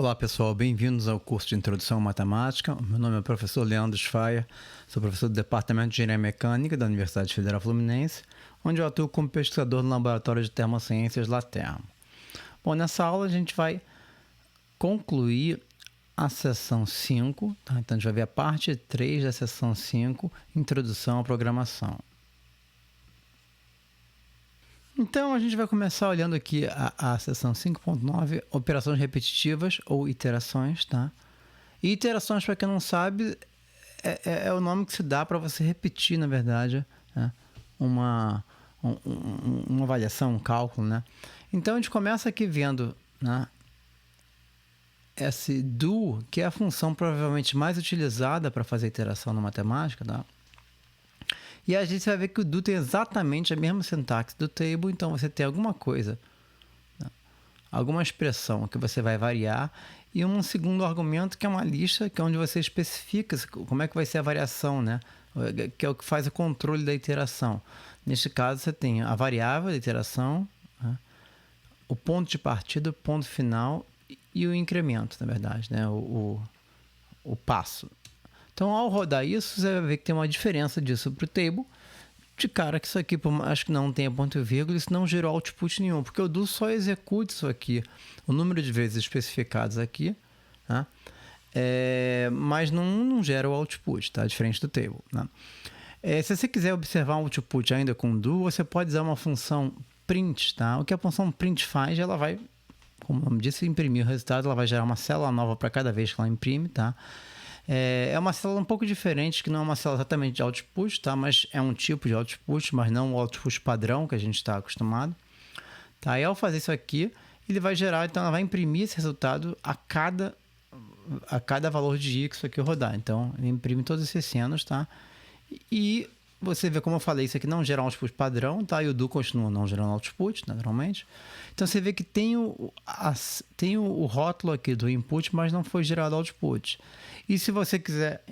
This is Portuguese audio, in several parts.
Olá pessoal, bem-vindos ao curso de Introdução à Matemática. Meu nome é o professor Leandro Schfaier, sou professor do Departamento de Engenharia Mecânica da Universidade Federal Fluminense, onde eu atuo como pesquisador no Laboratório de Termociências LaTermo. Bom, nessa aula a gente vai concluir a seção 5, tá? Então a gente vai ver a parte 3 da seção 5, Introdução à Programação. Então, a gente vai começar olhando aqui a seção 5.9, operações repetitivas ou iterações, tá? E iterações, para quem não sabe, é o nome que se dá para você repetir, na verdade, né? uma avaliação, um cálculo, né? Então, a gente começa aqui vendo, né, esse do, que é a função provavelmente mais utilizada para fazer iteração na matemática, tá? E a gente vai ver que o do tem exatamente a mesma sintaxe do table, então você tem alguma coisa, né, alguma expressão que você vai variar, e um segundo argumento que é uma lista, que é onde você especifica como é que vai ser a variação, né, que é o que faz o controle da iteração. Neste caso, você tem a variável da iteração, né, o ponto de partida, o ponto final e o incremento, na verdade, né, o passo. Então, ao rodar isso, você vai ver que tem uma diferença disso para o table. De cara, que isso aqui, acho que não tem ponto e vírgula, isso não gerou output nenhum, porque o do só executa isso aqui, o número de vezes especificados aqui, né? Mas não gera o output, tá? Diferente do table, né? Se você quiser observar um output ainda com do, você pode usar uma função print, tá? O que a função print faz, ela vai, como o nome disse, imprimir o resultado, ela vai gerar uma célula nova para cada vez que ela imprime, tá? É uma célula um pouco diferente, que não é uma célula exatamente de output, tá? Mas é um tipo de output, mas não o output padrão que a gente está acostumado. Tá? E ao fazer isso aqui, ele vai gerar, então ela vai imprimir esse resultado a cada valor de i que isso aqui rodar. Então, ele imprime todos esses senos, tá? E você vê, como eu falei, isso aqui não gera um output padrão, tá? E o do continua não gerando output, naturalmente. Então, você vê que tem o rótulo aqui do input, mas não foi gerado output. E se você quiser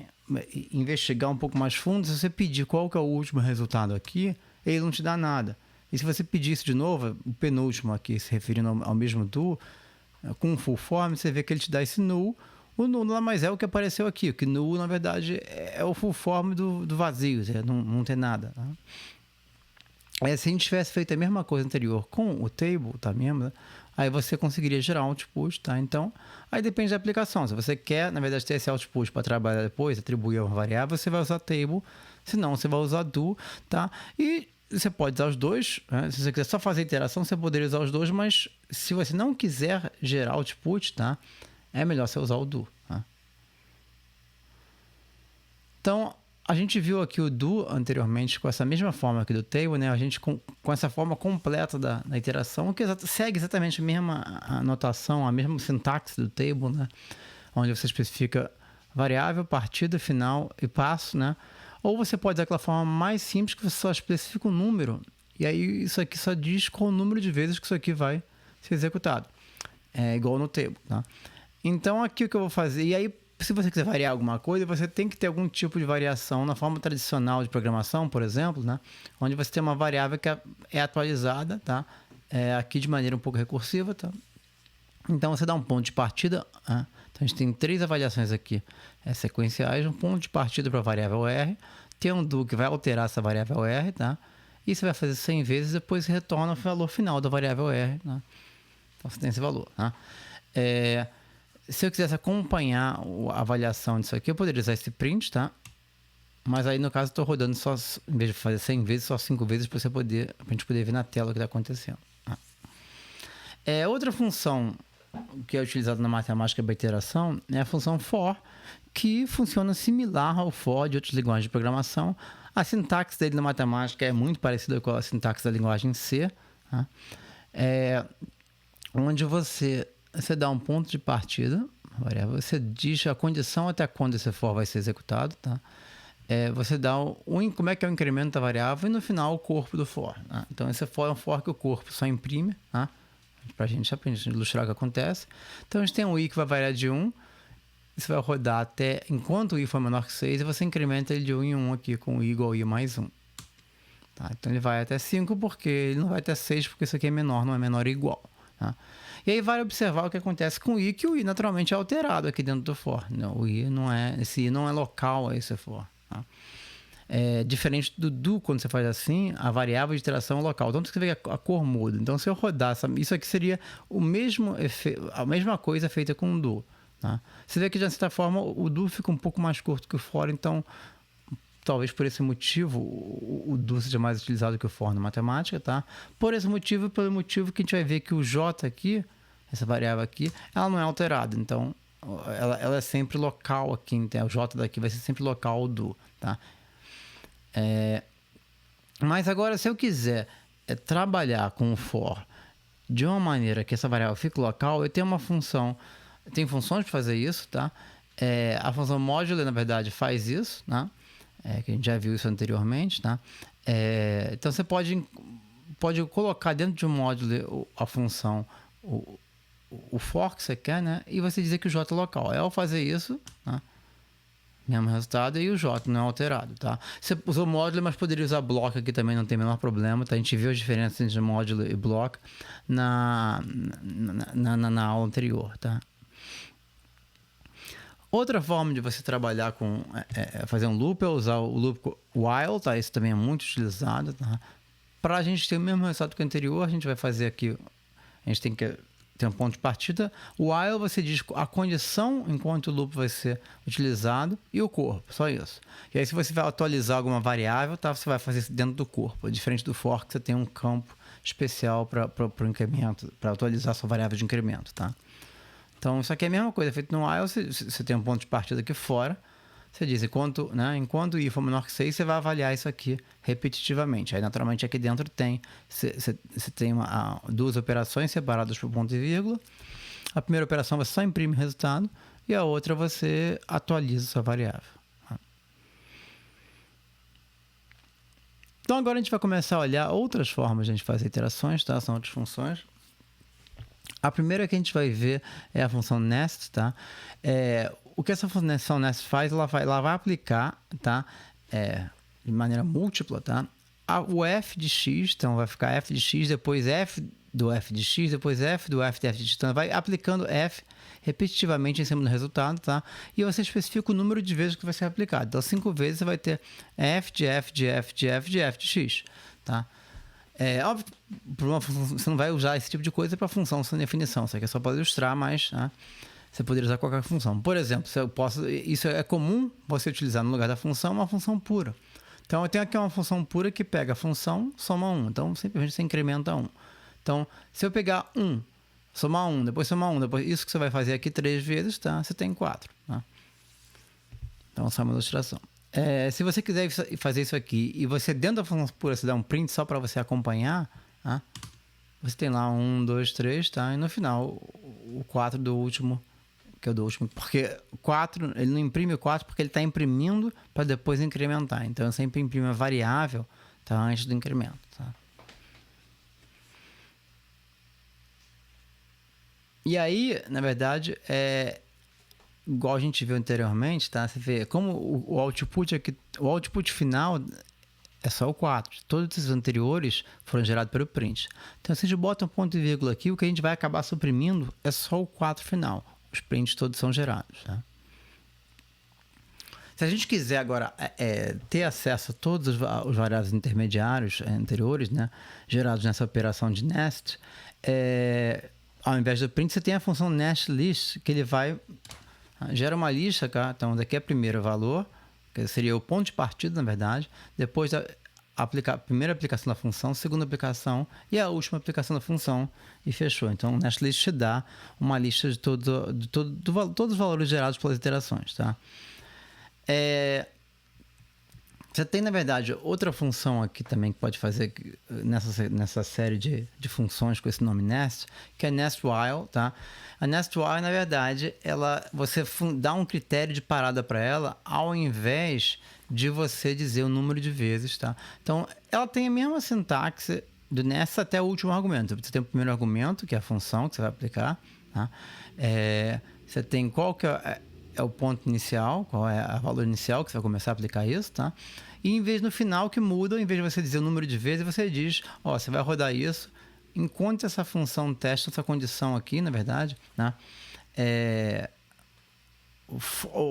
investigar um pouco mais fundo, se você pedir qual que é o último resultado aqui, ele não te dá nada. E se você pedir isso de novo, o penúltimo aqui, se referindo ao mesmo do, com um full form, você vê que ele te dá esse null. O null lá mais é o que apareceu aqui, que null, na verdade, é o full form do vazio, não tem nada. Tá? Se a gente tivesse feito a mesma coisa anterior com o table, tá mesmo? Né? Aí você conseguiria gerar um output, tá? Então, aí depende da aplicação. Se você quer, na verdade, ter esse output para trabalhar depois, atribuir uma variável, você vai usar table, se não, você vai usar do, tá? E você pode usar os dois, né? Se você quiser só fazer iteração, você poderia usar os dois, mas se você não quiser gerar output, tá? É melhor você usar o do. Tá? Então, a gente viu aqui o do anteriormente com essa mesma forma aqui do table, né? A gente com essa forma completa da iteração, que segue exatamente a mesma anotação, a mesma sintaxe do table, né? Onde você especifica variável, partida, final e passo, né? Ou você pode usar aquela forma mais simples que você só especifica um número, e aí isso aqui só diz qual o número de vezes que isso aqui vai ser executado. É igual no table, tá? Então, aqui o que eu vou fazer, e aí, se você quiser variar alguma coisa, você tem que ter algum tipo de variação na forma tradicional de programação, por exemplo, né? Onde você tem uma variável que é atualizada, tá? Aqui de maneira um pouco recursiva, tá? Então, você dá um ponto de partida, né? Então, a gente tem 3 avaliações aqui sequenciais, um ponto de partida para a variável R, tem um do que vai alterar essa variável R, tá? E você vai fazer 100 vezes, depois retorna o valor final da variável R, né? Então, você tem esse valor, tá? Se eu quisesse acompanhar a avaliação disso aqui, eu poderia usar esse print, tá? Mas aí, no caso, eu estou rodando só, em vez de fazer 100 vezes, só 5 vezes para a gente poder ver na tela o que está acontecendo. Tá? Outra função que é utilizada na matemática para iteração é a função for, que funciona similar ao for de outras linguagens de programação. A sintaxe dele na matemática é muito parecida com a sintaxe da linguagem C, tá? Onde você dá um ponto de partida, você diz a condição até quando esse for vai ser executado, tá? Você dá como é que é o incremento da variável e no final o corpo do for. Tá? Então esse for é um for que o corpo só imprime, tá? Para a gente ilustrar o que acontece. Então a gente tem um i que vai variar de 1, isso vai rodar até enquanto o i for menor que 6, e você incrementa ele de 1 em 1 aqui com o i igual a i mais 1. Tá? Então ele vai até 5 porque ele não vai até 6 porque isso aqui é menor, não é menor ou igual. tá? E aí vale observar o que acontece com o i, que o i naturalmente é alterado aqui dentro do for. Não, esse i não é local a esse for. Tá? Diferente do do, quando você faz assim, a variável de iteração é local. Então você vê que a cor muda. Então se eu rodar, isso aqui seria a mesma coisa feita com o do. Tá? Você vê que de certa forma o do fica um pouco mais curto que o for, então talvez por esse motivo o do seja mais utilizado que o for na matemática, tá? Por esse motivo, pelo motivo que a gente vai ver que o j aqui, essa variável aqui, ela não é alterada, então ela é sempre local aqui, então o j daqui vai ser sempre local do, tá? Mas agora, se eu quiser trabalhar com o for de uma maneira que essa variável fique local, eu tenho uma função, tem funções para fazer isso, tá? A função modulo, na verdade, faz isso, tá? Que a gente já viu isso anteriormente, tá? Então você pode colocar dentro de um módulo a função, o for que você quer, né? E você dizer que o j é local. Ao fazer isso, tá? Mesmo resultado, e o j não é alterado, tá? Você usou módulo, mas poderia usar block aqui também, não tem o menor problema, tá? A gente viu a diferença entre módulo e block na aula anterior, tá? Outra forma de você trabalhar com fazer um loop é usar o loop while, tá? Isso também é muito utilizado, tá? Para a gente ter o mesmo resultado que o anterior, a gente vai fazer aqui, a gente tem que ter um ponto de partida. O while você diz a condição enquanto o loop vai ser utilizado e o corpo, só isso. E aí se você vai atualizar alguma variável, tá? Você vai fazer isso dentro do corpo, diferente do for, que você tem um campo especial para o incremento, para atualizar a sua variável de incremento, tá? Então, isso aqui é a mesma coisa, feito no while, você tem um ponto de partida aqui fora, você diz, enquanto i for menor que 6, você vai avaliar isso aqui repetitivamente. Aí, naturalmente, aqui dentro você tem duas operações separadas por ponto e vírgula. A primeira operação você só imprime o resultado e a outra você atualiza a sua variável. Então, agora a gente vai começar a olhar outras formas de a gente fazer iterações, tá? São outras funções. A primeira que a gente vai ver é a função nest, tá? O que essa função nest faz, ela vai aplicar, tá? De maneira múltipla, tá? O f de x, então vai ficar f de x, depois f do f de x, depois f do f de f de x. Então vai aplicando f repetitivamente em cima do resultado, tá? E você especifica o número de vezes que vai ser aplicado. Então 5 vezes você vai ter f de f de f de f de f de x, tá? Óbvio, você não vai usar esse tipo de coisa para função sem definição. Isso aqui é só para ilustrar, mas você poderia usar qualquer função. Por exemplo, isso é comum você utilizar no lugar da função uma função pura. Então, eu tenho aqui uma função pura que pega a função, soma 1. Então, simplesmente você incrementa 1. Então, se eu pegar 1, somar 1, depois somar 1, depois isso que você vai fazer aqui 3 vezes, tá? Você tem 4. Tá? Então, só uma ilustração. Se você quiser fazer isso aqui e você dentro da função pura você dá um print só para você acompanhar, tá? Você tem lá 1, 2, 3, tá? E no final o 4 do último, que é o do último, porque o 4, ele não imprime o 4 porque ele está imprimindo para depois incrementar. Então eu sempre imprimo a variável, tá? Antes do incremento, tá? E aí, na verdade, igual a gente viu anteriormente, tá? Você vê como o output aqui, o output final é só o 4. Todos os anteriores foram gerados pelo print. Então, se a gente bota um ponto e vírgula aqui, o que a gente vai acabar suprimindo é só o 4 final. Os prints todos são gerados, tá? Se a gente quiser agora ter acesso a todos os variáveis intermediários anteriores, né, gerados nessa operação de nest, ao invés do print, você tem a função nestlist, que ele vai gera uma lista, tá? Então daqui é o primeiro valor, que seria o ponto de partida, na verdade, depois a primeira aplicação da função, segunda aplicação e a última aplicação da função, e fechou. Então o nestlist te dá uma lista de todos os valores gerados pelas iterações, tá? Você tem, na verdade, outra função aqui também que pode fazer nessa série de funções com esse nome nest, que é nest while, tá? A nest while, na verdade, você dá um critério de parada para ela ao invés de você dizer o número de vezes, tá? Então, ela tem a mesma sintaxe do nest até o último argumento. Você tem o primeiro argumento, que é a função que você vai aplicar, tá? Você tem qual que é o ponto inicial, qual é o valor inicial que você vai começar a aplicar isso, tá? E em vez no final que muda, em vez de você dizer o número de vezes, você diz, você vai rodar isso enquanto essa função testa essa condição aqui, na verdade, né,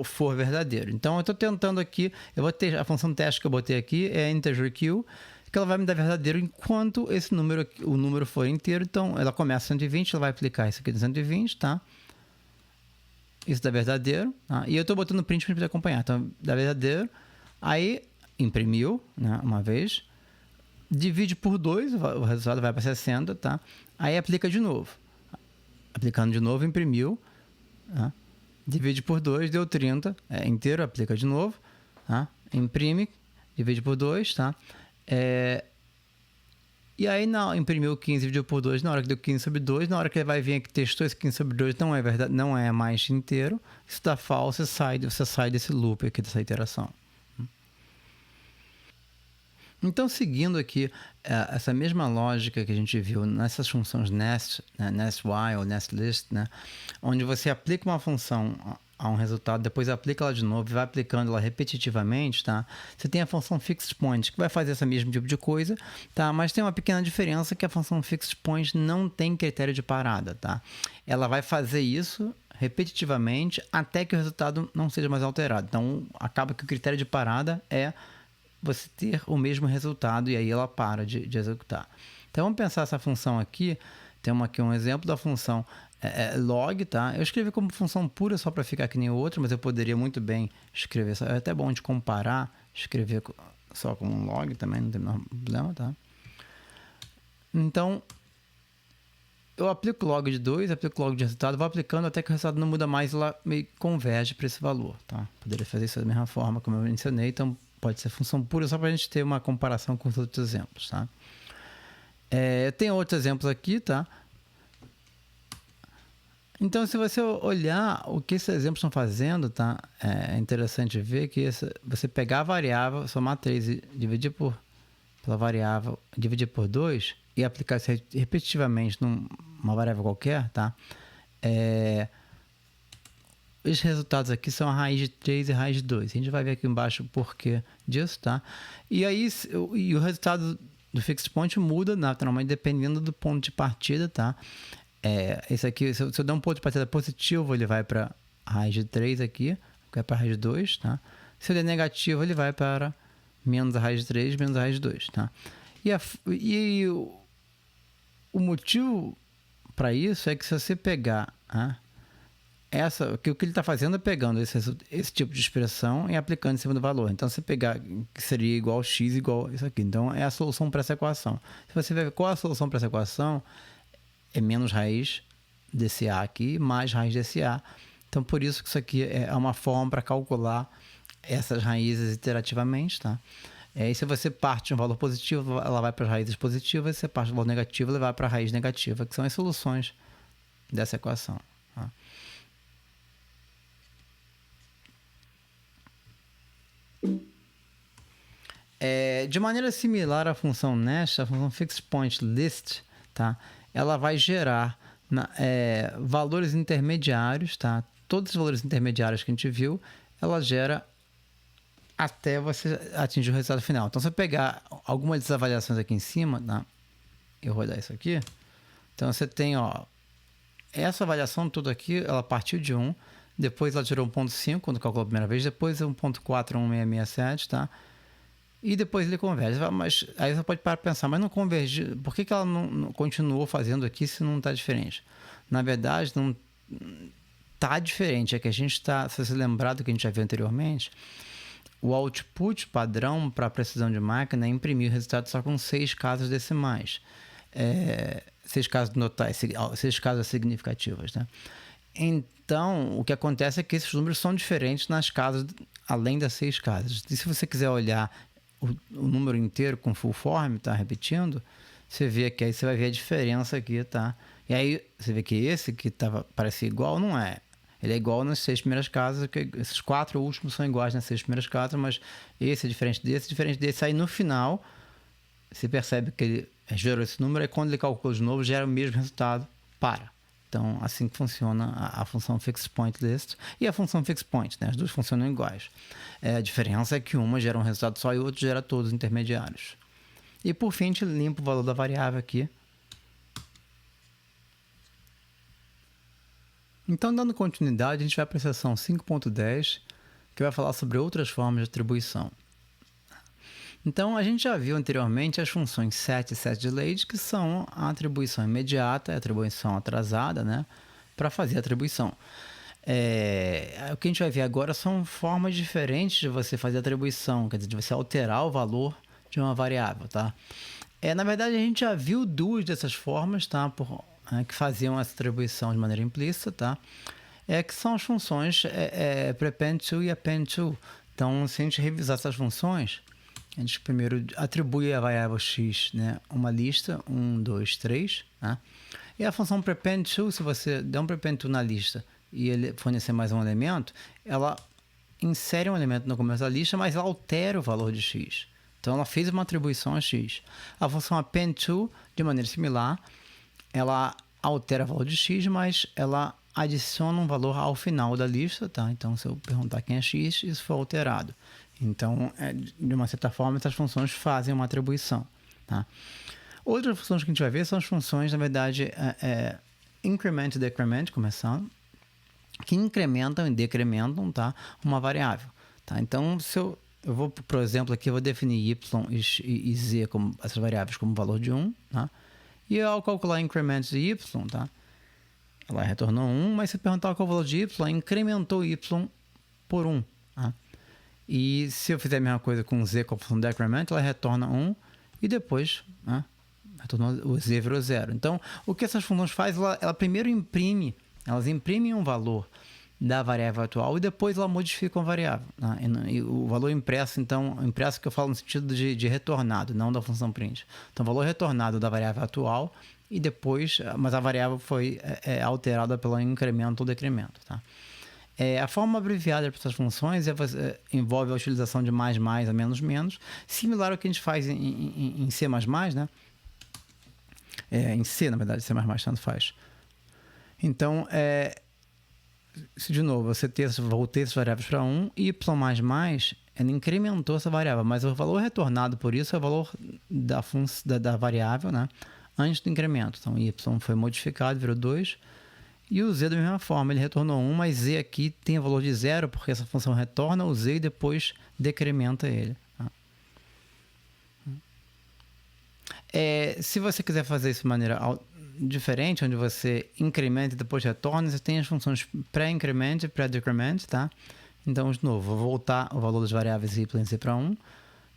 for verdadeiro. Então, eu estou tentando aqui, eu vou ter a função teste que eu botei aqui é integer q, que ela vai me dar verdadeiro enquanto esse número, o número for inteiro. Então, ela começa 120, ela vai aplicar isso aqui de 120, tá? Isso dá verdadeiro, tá? E eu estou botando print para poder acompanhar. Então, dá verdadeiro, aí imprimiu, né, uma vez, divide por 2, o resultado vai para 60, tá? Aí aplica de novo. Aplicando de novo, imprimiu, tá? Divide por 2, deu 30, inteiro, aplica de novo, tá? Imprime, divide por 2, tá? E aí imprimiu 15, dividiu por 2, na hora que deu 15 sobre 2, na hora que ele vai vir aqui, testou esse 15 sobre 2, não é verdade, não é mais inteiro, isso dá falso, você sai desse loop aqui, dessa iteração. Então, seguindo aqui essa mesma lógica que a gente viu nessas funções nest, né, nest while, nest list, né, onde você aplica uma função a um resultado, depois aplica ela de novo e vai aplicando ela repetitivamente, tá? Você tem a função fixed point, que vai fazer esse mesmo tipo de coisa, tá? Mas tem uma pequena diferença, que a função fixed point não tem critério de parada, tá? Ela vai fazer isso repetitivamente até que o resultado não seja mais alterado. Então, acaba que o critério de parada é você ter o mesmo resultado e aí ela para de executar. Então, vamos pensar essa função aqui. Temos aqui um exemplo da função log, tá? Eu escrevi como função pura só para ficar que nem o outro, mas eu poderia muito bem escrever. É até bom de comparar, escrever só como um log também, não tem nenhum problema, tá? Então, eu aplico log de 2, aplico log de resultado, vou aplicando até que o resultado não muda mais, ela meio que converge para esse valor, tá? Poderia fazer isso da mesma forma, como eu mencionei, então pode ser função pura, só para a gente ter uma comparação com os outros exemplos, tá? Eu tenho outros exemplos aqui, tá? Então, se você olhar o que esses exemplos estão fazendo, tá? É interessante ver que você pegar a variável, somar 3 e dividir pela variável, dividir por 2 e aplicar isso repetitivamente numa variável qualquer, tá? Os resultados aqui são a raiz de 3 e a raiz de 2. A gente vai ver aqui embaixo o porquê disso, tá? E aí, o resultado do fixed point muda naturalmente dependendo do ponto de partida, tá? Esse aqui, se eu der um ponto de partida positivo, ele vai para a raiz de 3 aqui, vai para a raiz de 2, tá? Se eu der negativo, ele vai para menos a raiz de 3, menos a raiz de 2, tá? E o motivo para isso é que se você pegar o que ele está fazendo é pegando esse tipo de expressão e aplicando em cima do valor. Então, se pegar que seria igual x igual isso aqui. Então, é a solução para essa equação. Se você ver qual é a solução para essa equação, é menos raiz desse a aqui, mais raiz desse a. Então, por isso que isso aqui é uma forma para calcular essas raízes iterativamente, tá? E se você parte de um valor positivo, ela vai para as raízes positivas. Se você parte de um valor negativo, ela vai para a raiz negativa, que são as soluções dessa equação. Tá? De maneira similar à função nest, a função fixed point list, tá? Ela vai gerar valores intermediários, tá? Todos os valores intermediários que a gente viu, ela gera até você atingir o resultado final. Então, se eu pegar algumas dessas avaliações aqui em cima, tá? Eu vou dar isso aqui. Então, você tem, essa avaliação toda aqui, ela partiu de 1, depois ela tirou 1.5 quando calculou a primeira vez, depois 1.41667, tá? E depois ele converge. Mas aí você pode parar para pensar, mas não converge, por que ela não continuou fazendo aqui se não está diferente? Na verdade, não está diferente. É que a gente está, se você lembrar do que a gente já viu anteriormente, o output padrão para precisão de máquina é imprimir o resultado só com 6 casas decimais. 6 casas notais, 6 casas significativas, né? Então, o que acontece é que esses números são diferentes nas casas, além das 6 casas. E se você quiser olhar o número inteiro com full form, tá repetindo, você vê que aí você vai ver a diferença aqui, tá? E aí você vê que esse que parecia igual, não é. Ele é igual nas 6 primeiras casas, que esses 4 últimos são iguais nas 6 primeiras casas, mas esse é diferente desse. Aí no final, você percebe que ele gerou esse número, e quando ele calcula de novo, gera o mesmo resultado, para. Então, assim que funciona a função fixed point list e a função fixed point, né? As duas funcionam iguais. A diferença é que uma gera um resultado só e o outro gera todos os intermediários. E por fim, a gente limpa o valor da variável aqui Então, dando continuidade, a gente vai para a seção 5.10, que vai falar sobre outras formas de atribuição. Então, a gente já viu anteriormente as funções set e setDelayed, que são a atribuição imediata e a atribuição atrasada, né, para fazer a atribuição. O que a gente vai ver agora são formas diferentes de você fazer a atribuição, quer dizer, de você alterar o valor de uma variável, tá? Na verdade, a gente já viu duas dessas formas, tá? Que faziam essa atribuição de maneira implícita, tá? Que são as funções prepend to e append to. Então, se a gente revisar essas funções, a gente primeiro atribui a variável x, né, uma lista, 1, 2, 3, né? E a função prepend to, se você der um prepend to na lista e ele fornecer mais um elemento, ela insere um elemento no começo da lista, mas ela altera o valor de x. Então, ela fez uma atribuição a x. A função append to, de maneira similar, ela altera o valor de x, mas ela adiciona um valor ao final da lista, tá? Então, se eu perguntar quem é x, isso foi alterado. Então, de uma certa forma, essas funções fazem uma atribuição, tá? Outras funções que a gente vai ver são as funções, na verdade, increment e decrement, começando, que incrementam e decrementam, tá, uma variável, tá? Então, se eu vou, por exemplo, aqui eu vou definir y e z como essas variáveis como valor de 1, tá? E ao calcular increment de y, tá, ela retornou 1, mas se eu perguntar qual é o valor de y, incrementou y por 1, tá? E se eu fizer a mesma coisa com z com a função decrement, ela retorna 1 e depois, né, retornou, o z virou 0. Então, o que essas funções fazem, ela primeiro elas imprimem um valor da variável atual e depois ela modifica a variável, né? E o valor impresso, então, impresso que eu falo no sentido de retornado, não da função print. Então, o valor retornado da variável atual e depois, mas a variável foi alterada pelo incremento ou decremento, tá? A forma abreviada para essas funções envolve a utilização de mais a menos, similar ao que a gente faz em C++, né? Em C, na verdade, C++ tanto faz. Então, se de novo, voltei essas variáveis para 1, y++, ela incrementou essa variável, mas o valor retornado por isso é o valor da variável, né, antes do incremento. Então, y foi modificado, virou 2, e o z da mesma forma, ele retornou 1, mas z aqui tem o valor de 0, porque essa função retorna o z e depois decrementa ele. Tá? Se você quiser fazer isso de maneira diferente, onde você incrementa e depois retorna, você tem as funções pré-increment e pré-decrement, tá? Então, de novo, vou voltar o valor das variáveis y e z para 1.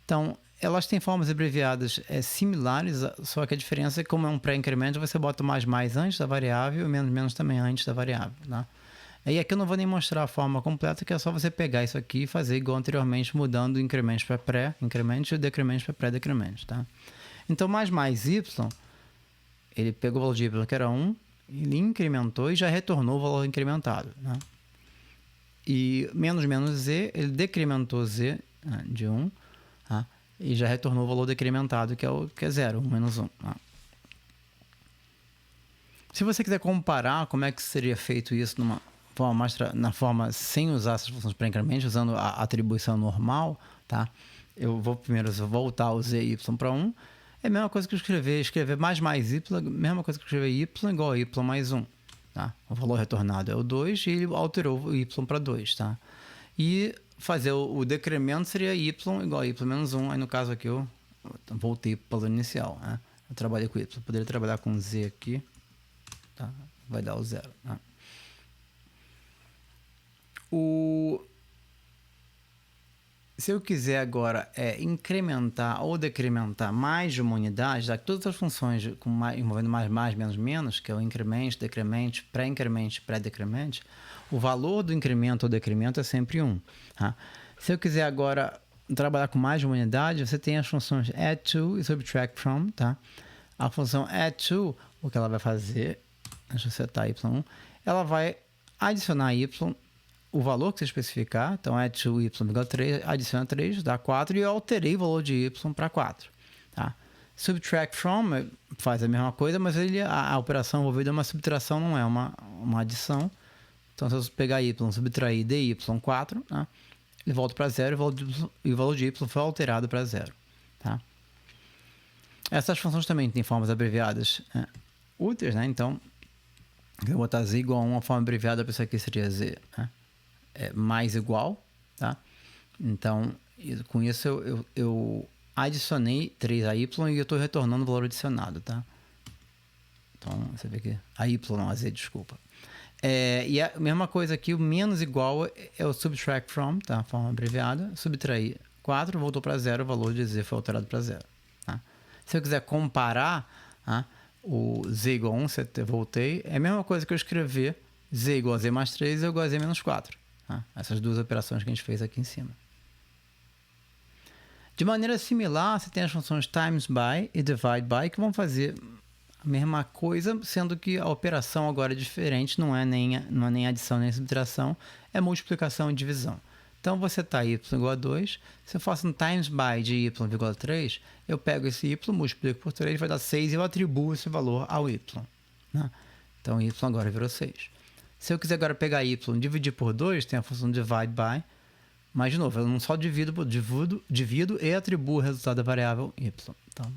Então, elas têm formas abreviadas similares, só que a diferença é que, como é um pré-incremento, você bota mais antes da variável e menos também antes da variável, tá? E aqui eu não vou nem mostrar a forma completa, que é só você pegar isso aqui e fazer igual anteriormente, mudando o incremento para pré-incremento e o decremento para pré-decremento, tá? Então, mais y, ele pegou o valor de y que era 1, ele incrementou e já retornou o valor incrementado, né? E menos z, ele decrementou z, né, de 1, tá? E já retornou o valor decrementado, que é 0, 1 menos 1. Tá? Se você quiser comparar como é que seria feito isso na forma sem usar essas funções pré-increment, usando a atribuição normal, tá? Eu vou primeiro voltar o z e y para 1. É a mesma coisa que escrever mais y, mesma coisa que escrever y igual a y mais 1. Tá? O valor retornado é o 2 e ele alterou o y para 2. Tá? E fazer o decremento seria y igual a y menos 1. Aí no caso aqui eu voltei para o valor inicial. Né? Eu trabalhei com y. Eu poderia trabalhar com z aqui. Tá? Vai dar o 0. Tá? Se eu quiser agora incrementar ou decrementar mais de uma unidade, já que todas as funções envolvendo mais, menos, que é o incremento, decremento, pré-incremento, pré-decremento, o valor do incremento ou decremento é sempre 1. Tá? Se eu quiser agora trabalhar com mais de uma unidade, você tem as funções add to e subtract from. Tá? A função add to, o que ela vai fazer, deixa eu setar y1, ela vai adicionar y, o valor que você especificar, então add to y igual a 3, adiciona 3, dá 4, e eu alterei o valor de y para 4. Tá? Subtract from faz a mesma coisa, mas a operação envolvida é uma subtração, não é uma adição. Então, se eu pegar y, subtrair de y4, tá? Ele volta para 0 e o valor de y foi alterado para 0. Tá? Essas funções também têm formas abreviadas úteis, né? Então, Eu vou botar z igual a 1, a forma abreviada para isso aqui seria z, né? É mais igual, tá? Então, com isso eu adicionei 3 a y e eu estou retornando o valor adicionado, tá? Então, você vê que a y não, a z, desculpa. E a mesma coisa aqui, o menos igual é o subtract from, tá? Forma abreviada. Subtrair 4, voltou para 0, o valor de z foi alterado para 0. Tá? Se eu quiser comparar, tá? O z igual a 1, voltei, é a mesma coisa que eu escrever z igual a z mais 3 e z igual a z menos 4. Tá? Essas duas operações que a gente fez aqui em cima. De maneira similar, você tem as funções times by e divide by que vão fazer a mesma coisa, sendo que a operação agora é diferente, não é nem adição nem subtração, é multiplicação e divisão. Então, você está y igual a 2, se eu faço um times by de y igual a 3, eu pego esse y, multiplico por 3, vai dar 6 e eu atribuo esse valor ao y. Né? Então, y agora virou 6. Se eu quiser agora pegar y e dividir por 2, tem a função divide by, mas, de novo, eu não só divido e atribuo o resultado da variável y. Então,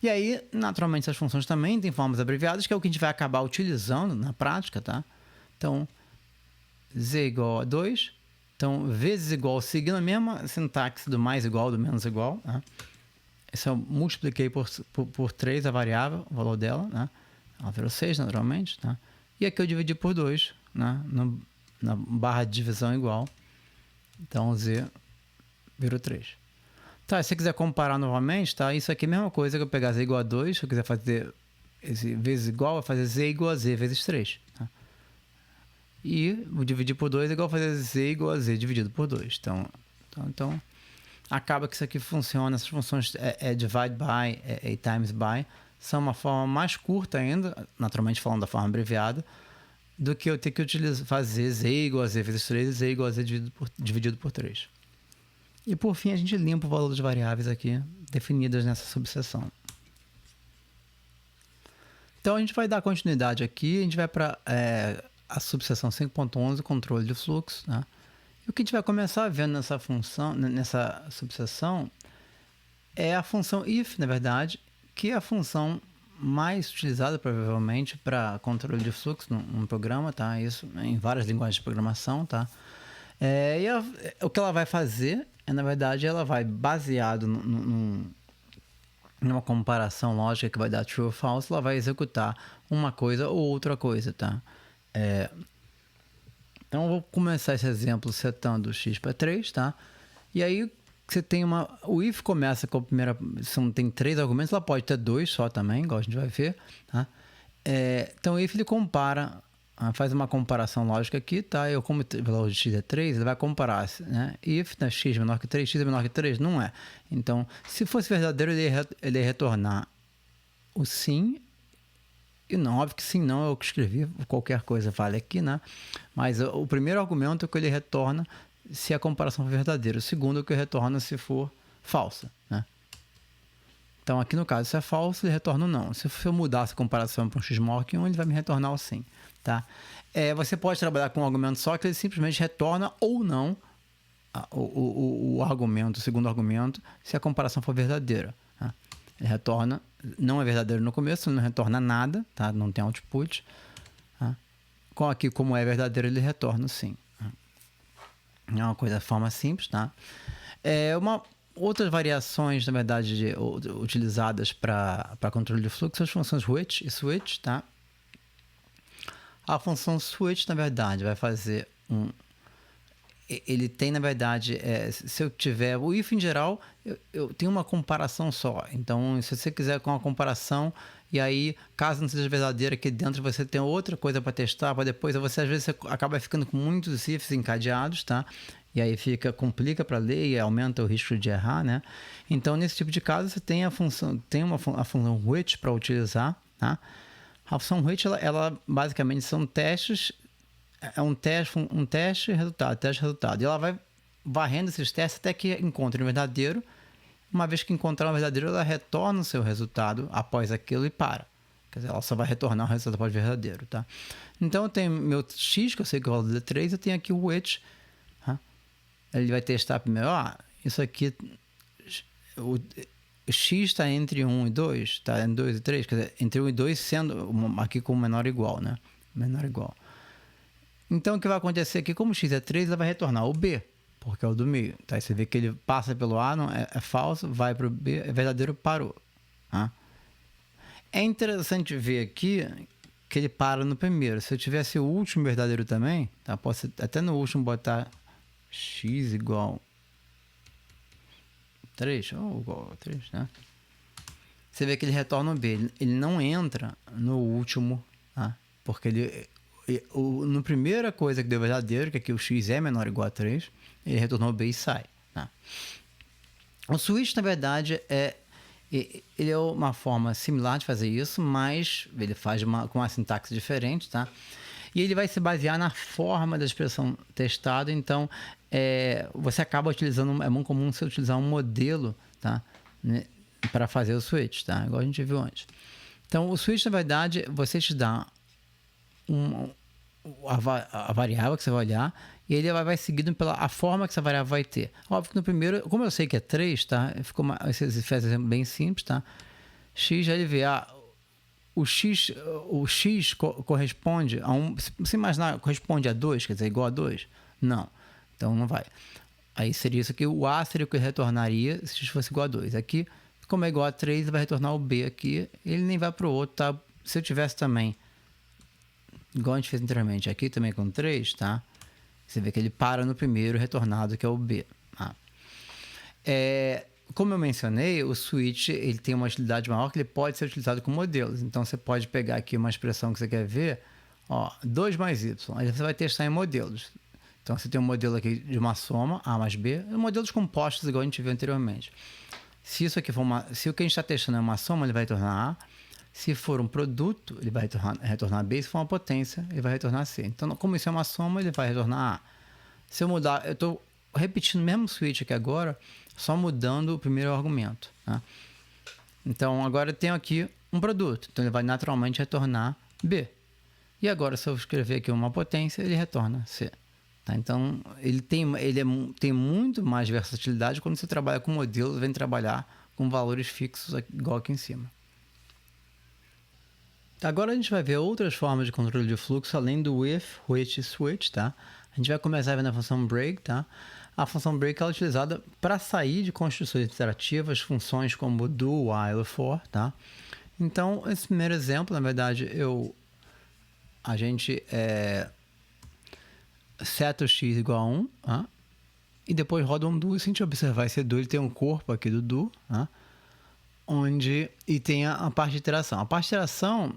e aí, naturalmente, essas funções também têm formas abreviadas, que é o que a gente vai acabar utilizando na prática, tá? Então, z igual a 2. Então, vezes igual, seguindo a mesma sintaxe do mais igual, do menos igual, né? Esse eu multipliquei por 3 a variável, o valor dela, né? Ela virou 6, naturalmente, tá? E aqui eu dividi por 2, né? Na barra de divisão igual. Então, z virou 3. Tá, se você quiser comparar novamente, tá? Isso aqui é a mesma coisa que eu pegar z igual a 2. Se eu quiser fazer esse vezes igual, vai fazer z igual a z vezes 3. Tá? E vou dividir por 2 é igual a fazer z igual a z dividido por 2. Então acaba que isso aqui funciona. Essas funções divide by e times by são uma forma mais curta ainda, naturalmente falando da forma abreviada, do que eu ter que fazer z igual a z vezes 3 e z igual a z dividido por 3. E por fim, a gente limpa o valor das variáveis aqui, definidas nessa subseção. Então, a gente vai dar continuidade aqui, a gente vai para a subseção 5.11, controle de fluxo. Né? E o que a gente vai começar vendo nessa função, nessa subseção, é a função if, na verdade, que é a função mais utilizada, provavelmente, para controle de fluxo num programa, tá? Isso em várias linguagens de programação, tá? O que ela vai fazer na verdade, ela vai, baseado numa comparação lógica que vai dar true ou false, ela vai executar uma coisa ou outra coisa, tá? Então, eu vou começar esse exemplo setando x para 3, tá? E aí, você tem o if começa com a primeira... tem 3 argumentos, ela pode ter 2 só também, igual a gente vai ver, tá? Então, o if ele compara... faz uma comparação lógica aqui, tá? Como o valor de x é 3, ele vai comparar, né? If x menor que 3, x é menor que 3, não é. Então, se fosse verdadeiro, ele ia retornar o sim. E não, óbvio que sim, não é o que escrevi, qualquer coisa vale aqui, né? Mas o primeiro argumento é que ele retorna se a comparação for verdadeira. O segundo é que ele retorna se for falsa, né? Então, aqui no caso, se é falso, ele retorna o não. Se eu mudar essa comparação para um x maior que 1, ele vai me retornar o sim. Tá? Você pode trabalhar com um argumento só que ele simplesmente retorna ou não o argumento, o segundo argumento, se a comparação for verdadeira. Tá? Ele retorna, não é verdadeiro no começo, ele não retorna nada, tá? Não tem output. Tá? Aqui, como é verdadeiro, ele retorna sim. Tá? É uma coisa de forma simples. Tá? Outras variações, na verdade, utilizadas para controle de fluxo são as funções which e switch. Tá? A função switch, na verdade, vai fazer ele tem, na verdade, se eu tiver... O if, em geral, eu tenho uma comparação só. Então, se você quiser com uma comparação, e aí, caso não seja verdadeira, aqui dentro você tem outra coisa para testar, para depois, às vezes, você acaba ficando com muitos ifs encadeados, tá? E aí complica para ler e aumenta o risco de errar, né? Então, nesse tipo de caso, você tem a função which para utilizar, tá? A função which, ela basicamente são testes, um teste, resultado. E ela vai varrendo esses testes até que encontre um verdadeiro. Uma vez que encontrar um verdadeiro, ela retorna o seu resultado após aquilo e para. Quer dizer, ela só vai retornar o resultado após o verdadeiro, tá? Então, eu tenho meu x, que eu sei que é o valor de 3, eu tenho aqui o which. Tá? Ele vai testar primeiro, isso aqui... x está entre 1 e 2, está entre 2 e 3, quer dizer, entre 1 e 2 sendo aqui com menor ou igual, né? Menor ou igual. Então, o que vai acontecer aqui, como x é 3, ela vai retornar o b, porque é o do meio. Tá? Aí você vê que ele passa pelo A, não, é falso, vai para o B, é verdadeiro, parou. Tá? É interessante ver aqui que ele para no primeiro. Se eu tivesse o último verdadeiro também, tá? Posso até no último botar x igual 3, ou igual a 3, né? Você vê que ele retorna o B. Ele não entra no último, tá? Porque no primeira coisa que deu verdadeiro, que aqui o x é menor ou igual a 3, ele retornou o B e sai. Tá? O switch, na verdade, ele é uma forma similar de fazer isso, mas ele faz com uma sintaxe diferente, tá? E ele vai se basear na forma da expressão testada, então você acaba utilizando, é muito comum você utilizar um modelo, tá? Né? Para fazer o switch, tá? Igual a gente viu antes. Então, o switch, na verdade, você te dá a variável que você vai olhar e ele vai seguindo pela forma que essa variável vai ter. Óbvio que no primeiro, como eu sei que é 3, tá? Esse fez exemplo bem simples, tá? X, já ele vê, o x corresponde a 1, se você imaginar, corresponde a 2, quer dizer, igual a 2? Não, então não vai. Aí seria isso aqui, o A seria o que retornaria se x fosse igual a 2. Aqui, como é igual a 3, ele vai retornar o B aqui, ele nem vai para o outro, tá? Se eu tivesse também, igual a gente fez anteriormente, aqui também com 3, tá? Você vê que ele para no primeiro retornado, que é o B. Tá? Como eu mencionei, o switch ele tem uma utilidade maior que ele pode ser utilizado com modelos. Então, você pode pegar aqui uma expressão que você quer ver, 2 mais y. Aí você vai testar em modelos. Então, você tem um modelo aqui de uma soma, A mais B, modelos compostos, igual a gente viu anteriormente. Se isso aqui for se o que a gente está testando é uma soma, ele vai retornar A. Se for um produto, ele vai retornar B. Se for uma potência, ele vai retornar C. Então, como isso é uma soma, ele vai retornar A. Se eu mudar, eu estou repetindo o mesmo switch aqui agora, só mudando o primeiro argumento. Tá? Então, agora eu tenho aqui um produto. Então, ele vai naturalmente retornar B. E agora, se eu escrever aqui uma potência, ele retorna C. Tá? Então, ele tem muito mais versatilidade quando você trabalha com modelos, vem trabalhar com valores fixos, igual aqui em cima. Agora a gente vai ver outras formas de controle de fluxo, além do if, which e switch, tá? A gente vai começar vendo a função break, tá? A função break é utilizada para sair de construções iterativas, funções como do, while, for, tá? Então, esse primeiro exemplo, na verdade, a gente seta o x igual a 1, tá? E depois roda um do, e se a gente observar esse do, ele tem um corpo aqui do do, tá? E tem a parte de iteração. A parte de iteração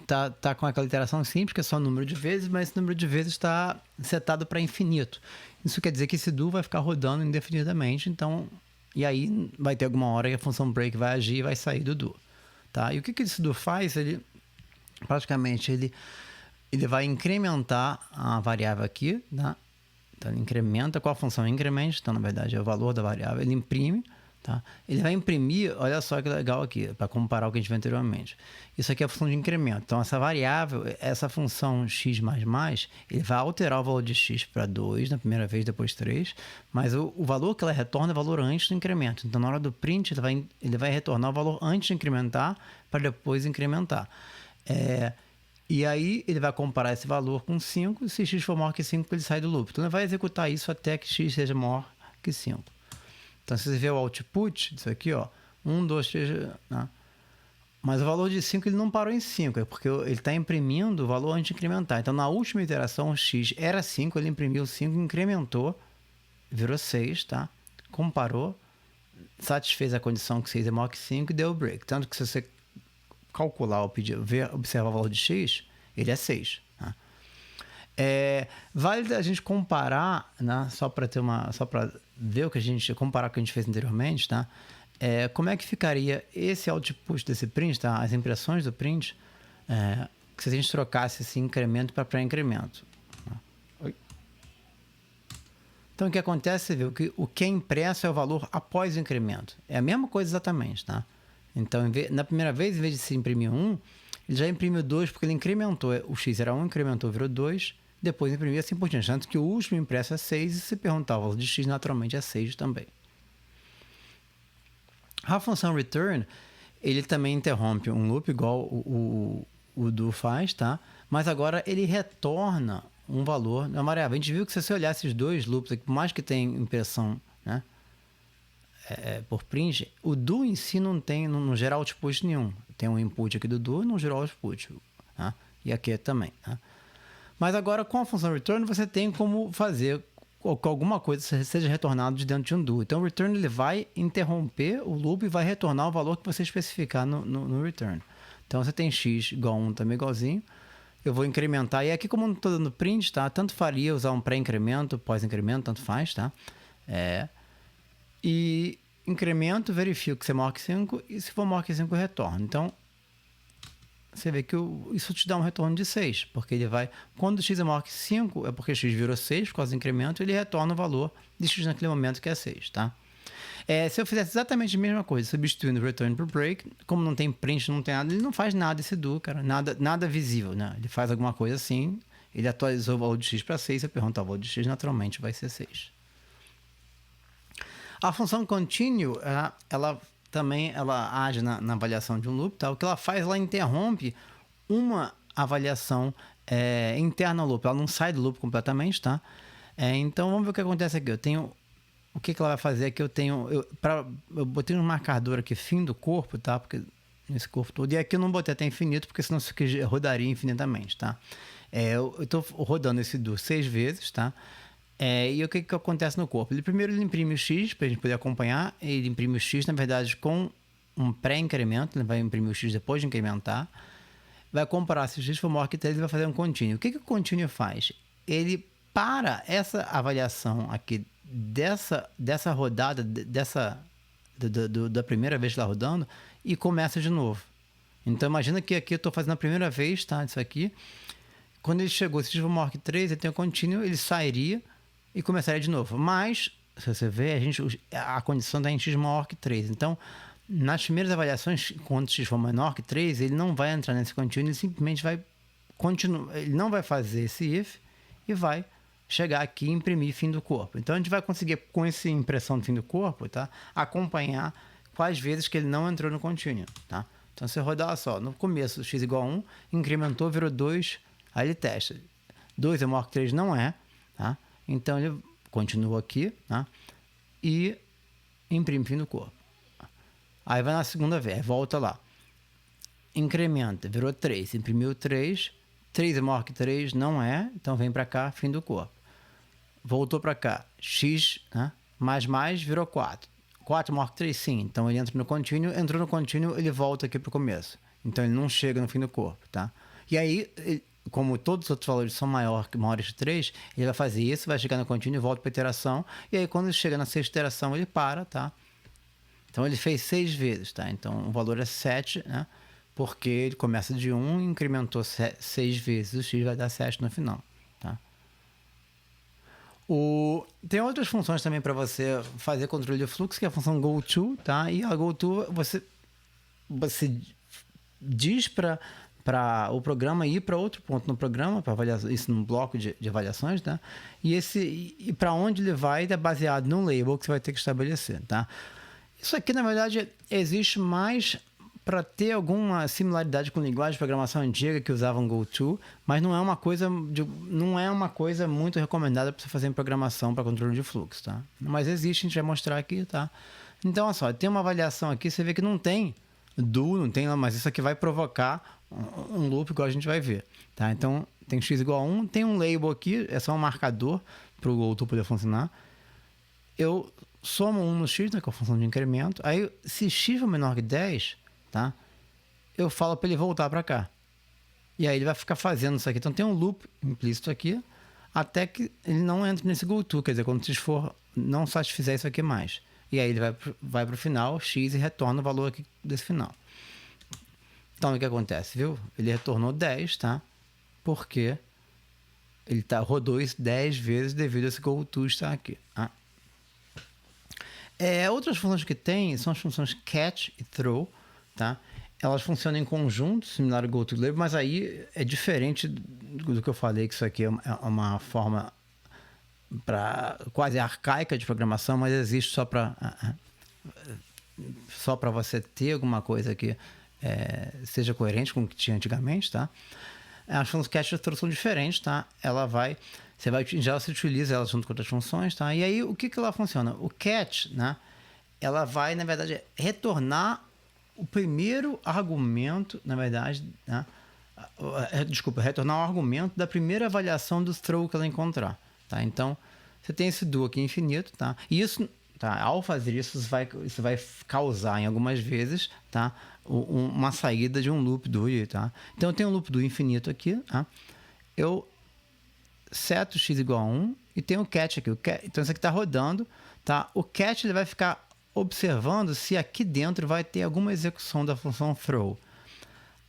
tá com aquela iteração simples, que é só o número de vezes, mas esse número de vezes está setado para infinito. Isso quer dizer que esse do vai ficar rodando indefinidamente, então, e aí vai ter alguma hora que a função break vai agir e vai sair do do. Tá? E o que esse do faz? Ele vai incrementar a variável aqui, tá? Então ele incrementa, qual a função increment? Então, na verdade, é o valor da variável, ele imprime. Tá? Ele vai imprimir, olha só que legal aqui, para comparar o que a gente viu anteriormente. Isso aqui é a função de incremento. Então, essa variável, essa função x++, ele vai alterar o valor de x para 2 na primeira vez, depois 3, mas o valor que ela retorna é o valor antes do incremento. Então, na hora do print, ele vai retornar o valor antes de incrementar para depois incrementar. E aí, ele vai comparar esse valor com 5, e se x for maior que 5, ele sai do loop. Então, ele vai executar isso até que x seja maior que 5. Então, se você vê o output disso aqui, 1, 2, 3, né? Mas o valor de 5 ele não parou em 5, é porque ele está imprimindo o valor antes de incrementar. Então, na última iteração, o x era 5, ele imprimiu 5, incrementou, virou 6, tá? Comparou, satisfez a condição que 6 é maior que 5 e deu o break. Tanto que se você calcular ou observar o valor de x, ele é 6. Tá? Vale a gente comparar, né? Só para ver comparar com o que a gente fez anteriormente, tá? Como é que ficaria esse output desse print, tá? As impressões do print, se a gente trocasse esse incremento para pré-incremento. Então, o que acontece, você vê, o que é impresso é o valor após o incremento. É a mesma coisa exatamente, tá? Então, na primeira vez, em vez de se imprimir 1, ele já imprimiu 2 porque ele incrementou. O x era 1, incrementou, virou 2, depois imprimiu assim por diante. Tanto que o último impresso é 6 e se perguntar o valor de x, naturalmente é 6 também. A função return, ele também interrompe um loop igual o do faz, tá? Mas agora ele retorna um valor na variável. A gente viu que se você olhar esses dois loops aqui, por mais que tenha impressão, né, por print, o do em si não gera output nenhum. Tem um input aqui do do e não gerou output, tá? E aqui também, tá? Mas agora com a função return você tem como fazer que alguma coisa seja retornado de dentro de um do. Então o return ele vai interromper o loop e vai retornar o valor que você especificar no return. Então você tem x igual a 1 também igualzinho. Eu vou incrementar. E aqui, como não estou dando print, tá? Tanto faria usar um pré-incremento, pós-incremento, tanto faz, tá? E incremento, verifico que se é maior que 5 e se for maior que 5 retorno. Então você vê que isso te dá um retorno de 6, porque ele vai... Quando x é maior que 5, é porque x virou 6 por causa do incremento, ele retorna o valor de x naquele momento que é 6, tá? Se eu fizesse exatamente a mesma coisa, substituindo o return por break, como não tem print, não tem nada, ele não faz nada esse do, cara, nada visível, né? Ele faz alguma coisa assim, ele atualizou o valor de x para 6, se eu perguntar o valor de x, naturalmente vai ser 6. A função continue, ela age na avaliação de um loop, tá? O que ela faz, ela interrompe uma avaliação interna ao loop, ela não sai do loop completamente, tá? Então vamos ver o que acontece aqui. O que ela vai fazer aqui? Eu botei um marcador aqui, fim do corpo, tá? Porque nesse corpo todo, e aqui eu não botei até infinito, porque senão isso aqui rodaria infinitamente, tá? Eu estou rodando esse do 6 vezes, tá? E o que acontece no corpo? Primeiro ele imprime o x, para a gente poder acompanhar. Ele imprime o x, na verdade, com um pré-incremento. Ele vai imprimir o x depois de incrementar. Vai comparar se o x for maior que 3, ele vai fazer um continue. O que o continue faz? Ele para essa avaliação aqui dessa rodada, da primeira vez que está rodando, e começa de novo. Então imagina que aqui eu estou fazendo a primeira vez, tá? Isso aqui. Quando ele chegou, se x for maior que 3, ele tem um continue, ele sairia e começaria de novo. Mas, se você ver, a condição está em x maior que 3. Então, nas primeiras avaliações, quando x for menor que 3, ele não vai entrar nesse continue, ele simplesmente vai continuar. Ele não vai fazer esse if e vai chegar aqui e imprimir fim do corpo. Então, a gente vai conseguir, com essa impressão do fim do corpo, tá, acompanhar quais vezes que ele não entrou no continue. Tá? Então, você rodar só, no começo, x igual a 1, incrementou, virou 2, aí ele testa. 2 é maior que 3, não é, tá? Então ele continua aqui, tá? E imprime fim do corpo. Aí vai na segunda vez, volta lá. Incrementa, virou 3, imprimiu 3. 3 é maior que 3, não é, então vem para cá, fim do corpo. Voltou para cá, x, né? mais, virou 4. 4 é maior que 3, sim, então ele entra no continue, entrou no continue, ele volta aqui para o começo. Então ele não chega no fim do corpo, tá? E aí, como todos os outros valores são maiores de 3, ele vai fazer isso, vai chegar no contínuo e volta para a iteração. E aí, quando ele chega na sexta iteração, ele para, tá? Então, ele fez 6 vezes, tá? Então, o valor é 7, né? Porque ele começa de 1 e incrementou 6 vezes. O x vai dar 7 no final, tá? Tem outras funções também para você fazer controle de fluxo, que é a função goTo, tá? E a goTo, você diz para o programa ir para outro ponto no programa, para avaliar isso num bloco de avaliações, tá? E para onde ele vai é baseado num label que você vai ter que estabelecer, tá? Isso aqui, na verdade, existe mais para ter alguma similaridade com linguagem de programação antiga que usavam goTo, mas não é uma coisa muito recomendada para você fazer em programação para controle de fluxo, tá? Mas existe, a gente vai mostrar aqui, tá? Então, olha só, tem uma avaliação aqui, você vê que não tem do, não tem, mas isso aqui vai provocar um loop igual a gente vai ver, tá? Então, tem x igual a 1, tem um label aqui, é só um marcador para o goTo poder funcionar. Eu somo 1 no x, né, que é a função de incremento. Aí, se x for menor que 10, tá? Eu falo para ele voltar para cá. E aí ele vai ficar fazendo isso aqui. Então, tem um loop implícito aqui, até que ele não entre nesse goTo, quer dizer, quando o x for não satisfizer isso aqui mais. E aí ele vai para o final, x, e retorna o valor aqui desse final. Então, o que acontece, viu? Ele retornou 10, tá? Porque ele rodou isso 10 vezes devido a esse goTo estar aqui. Tá? Outras funções que tem são as funções catch e throw, tá? Elas funcionam em conjunto, similar ao goToLabel, mas aí é diferente do que eu falei, que isso aqui é uma forma quase arcaica de programação, mas existe só para só para você ter alguma coisa que seja coerente com o que tinha antigamente, tá? As funções catch são diferentes, tá? Você utiliza ela junto com outras funções, tá? E aí, o que ela funciona? O catch, né? Ela vai, na verdade, retornar o primeiro argumento, na verdade, né? Desculpa, retornar o argumento da primeira avaliação dos throw que ela encontrar, tá? Então, você tem esse do aqui infinito, tá? E isso, tá? Ao fazer isso, isso vai causar, em algumas vezes, tá? Uma saída de um loop do, tá? Então, eu tenho um loop do infinito aqui, tá? Eu seto x igual a 1 e tem o catch aqui. Então, isso aqui está rodando, tá? O catch ele vai ficar observando se aqui dentro vai ter alguma execução da função throw.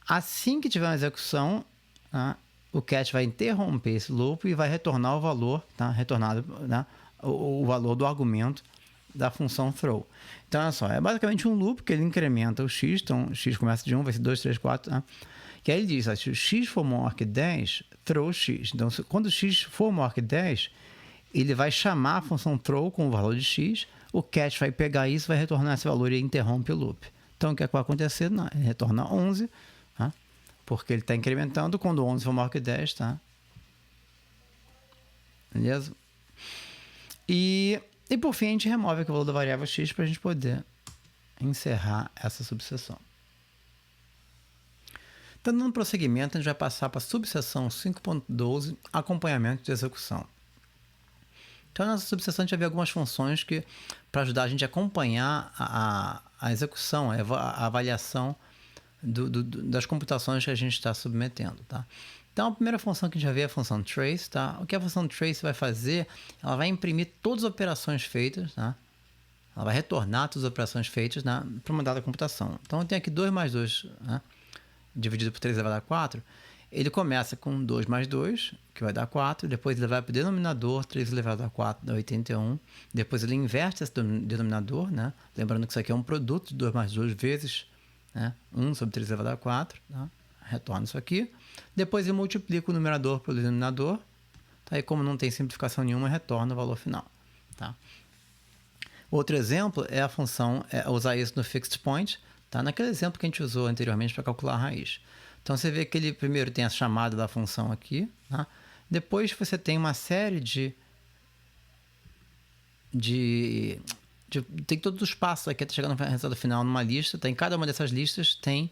Assim que tiver uma execução, tá? O catch vai interromper esse loop e vai retornar o valor, tá? Retornado, né? o valor do argumento da função throw. Então, olha só, é basicamente um loop que ele incrementa o x, então x começa de 1, vai ser 2, 3, 4, tá? E aí ele diz, se o x for maior que 10, throw x. Então, quando o x for maior que 10, ele vai chamar a função throw com o valor de x, o catch vai pegar isso, vai retornar esse valor e interrompe o loop. Então, o que vai acontecer? Ele retorna 11, tá? Porque ele está incrementando quando 11 for maior que 10, tá? Beleza? E por fim, a gente remove aqui o valor da variável x para a gente poder encerrar essa subseção. Então, dando prosseguimento, a gente vai passar para a subseção 5.12, acompanhamento de execução. Então, nessa subseção, a gente vai ver algumas funções que, para ajudar a gente a acompanhar a execução, a avaliação das computações que a gente está submetendo, tá? Então, a primeira função que a gente vai ver é a função trace, tá? O que a função trace vai fazer? Ela vai imprimir todas as operações feitas, tá? Ela vai retornar todas as operações feitas, né, para uma dada computação. Então, eu tenho aqui 2 mais 2, né, dividido por 3 elevado a 4. Ele começa com 2 mais 2, que vai dar 4. Depois ele vai para o denominador, 3 elevado a 4 dá 81. Depois ele inverte esse denominador, né? Lembrando que isso aqui é um produto de 2 mais 2 vezes, né, 1 sobre 3 elevado a 4. Tá? Retorna isso aqui. Depois ele multiplica o numerador pelo denominador. Tá? E como não tem simplificação nenhuma, retorna o valor final. Tá? Outro exemplo é a função, usar isso no fixed point, tá? Naquele exemplo que a gente usou anteriormente para calcular a raiz. Então, você vê que ele primeiro tem a chamada da função aqui, tá? Depois você tem uma série tem todos os passos aqui até chegar no resultado final numa lista. Tá? Em cada uma dessas listas tem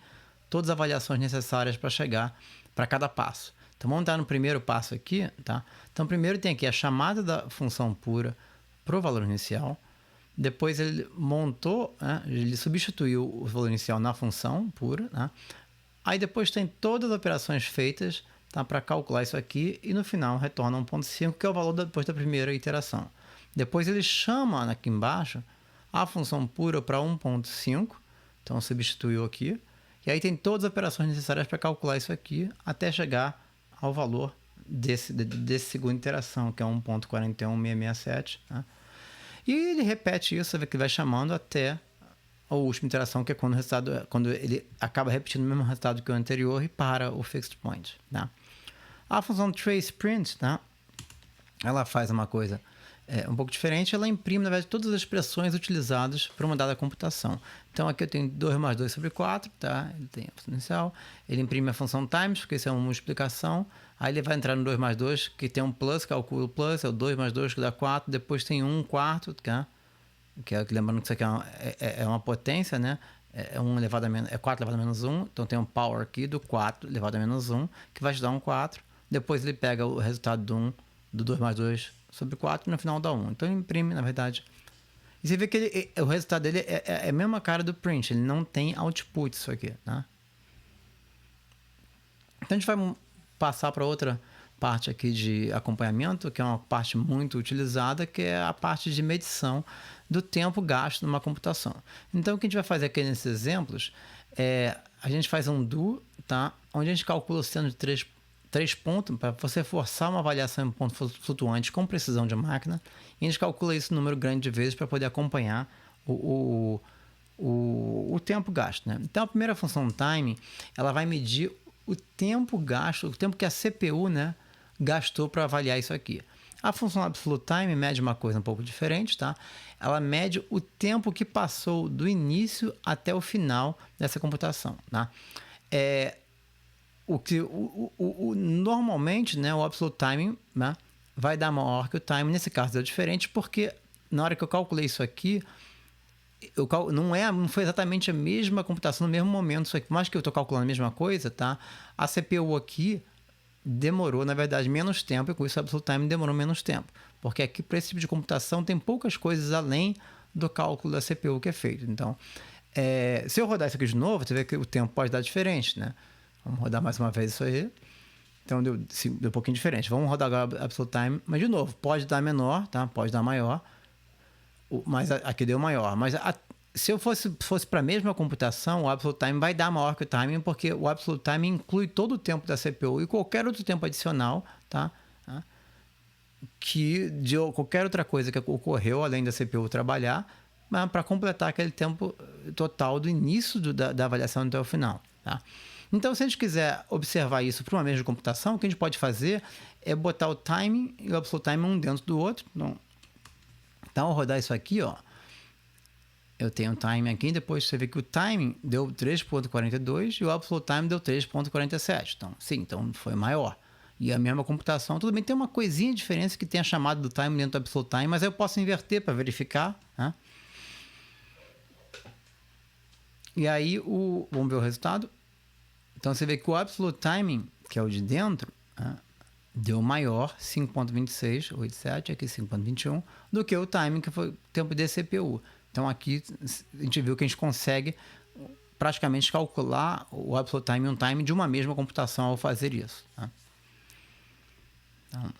todas as avaliações necessárias para chegar para cada passo. Então, vamos entrar no primeiro passo aqui, tá? Então, primeiro tem aqui a chamada da função pura para o valor inicial. Depois ele montou, né? Ele substituiu o valor inicial na função pura, né? Aí depois tem todas as operações feitas, tá? Para calcular isso aqui e no final retorna 1.5, que é o valor depois da primeira iteração. Depois ele chama aqui embaixo a função pura para 1.5, então substituiu aqui. E aí tem todas as operações necessárias para calcular isso aqui até chegar ao valor desse segunda iteração, que é 1.41667, né? E ele repete isso, você vê que ele vai chamando até a última iteração, que é quando ele acaba repetindo o mesmo resultado que o anterior e para o fixed point. Tá? A função tracePrint, tá? Ela faz uma coisa um pouco diferente, ela imprime, na verdade, todas as expressões utilizadas para uma dada computação. Então, aqui eu tenho 2 mais 2 sobre 4, tá? Ele tem a função inicial, ele imprime a função times, porque isso é uma multiplicação, aí ele vai entrar no 2 mais 2, que tem um plus, calcula o plus, é o 2 mais 2 que dá 4, depois tem 1 quarto, tá? Lembrando que isso aqui é uma potência, né? É 4 elevado a menos 1, então tem um power aqui do 4 elevado a menos 1, que vai te dar um 4, depois ele pega o resultado do 2 mais 2 sobre 4 e no final dá 1. Então ele imprime, na verdade. E você vê que o resultado dele é a mesma cara do print, ele não tem output isso aqui, né? Então a gente vai passar para outra parte aqui de acompanhamento, que é uma parte muito utilizada, que é a parte de medição do tempo gasto numa computação. Então o que a gente vai fazer aqui nesses exemplos a gente faz um do, tá? Onde a gente calcula o seno de 3 pontos, para você forçar uma avaliação em pontos flutuantes com precisão de máquina, e a gente calcula isso um número grande de vezes para poder acompanhar o tempo gasto, né? Então a primeira função time, ela vai medir o tempo gasto, o tempo que a CPU, né, gastou para avaliar isso aqui. A função absolute time mede uma coisa um pouco diferente, tá? Ela mede o tempo que passou do início até o final dessa computação, tá? Normalmente, né, o absolute time, né, vai dar maior que o time. Nesse caso deu diferente porque na hora que eu calculei isso aqui, não foi exatamente a mesma computação no mesmo momento. Isso aqui, por mais que eu estou calculando a mesma coisa, tá? A CPU aqui demorou, na verdade, menos tempo, e com isso o absolute time demorou menos tempo. Porque aqui, para esse tipo de computação, tem poucas coisas além do cálculo da CPU que é feito. Então, se eu rodar isso aqui de novo, você vê que o tempo pode dar diferente, né? Vamos rodar mais uma vez isso aí. Então, deu um pouquinho diferente. Vamos rodar agora o absolute time, mas de novo, pode dar menor, tá? Pode dar maior. Mas aqui deu maior. Mas se eu fosse para a mesma computação, o absolute time vai dar maior que o timing, porque o absolute time inclui todo o tempo da CPU e qualquer outro tempo adicional, tá? Que de qualquer outra coisa que ocorreu além da CPU trabalhar, para completar aquele tempo total do início da avaliação até o final, tá? Então, se a gente quiser observar isso para uma mesma computação, o que a gente pode fazer é botar o timing e o absolute time um dentro do outro. Então, ao rodar isso aqui, ó, eu tenho um timing aqui, depois você vê que o timing deu 3.42 e o absolute time deu 3.47. Então foi maior. E a mesma computação, tudo bem, tem uma coisinha de diferença que tem a chamada do timing dentro do absolute time, mas eu posso inverter para verificar, né? E aí, vamos ver o resultado. Então, você vê que o absolute timing, que é o de dentro, né, deu maior, 5.2687, aqui 5.21, do que o timing, que foi o tempo de CPU. Então, aqui a gente viu que a gente consegue praticamente calcular o absolute time e um time de uma mesma computação ao fazer isso, tá? Então,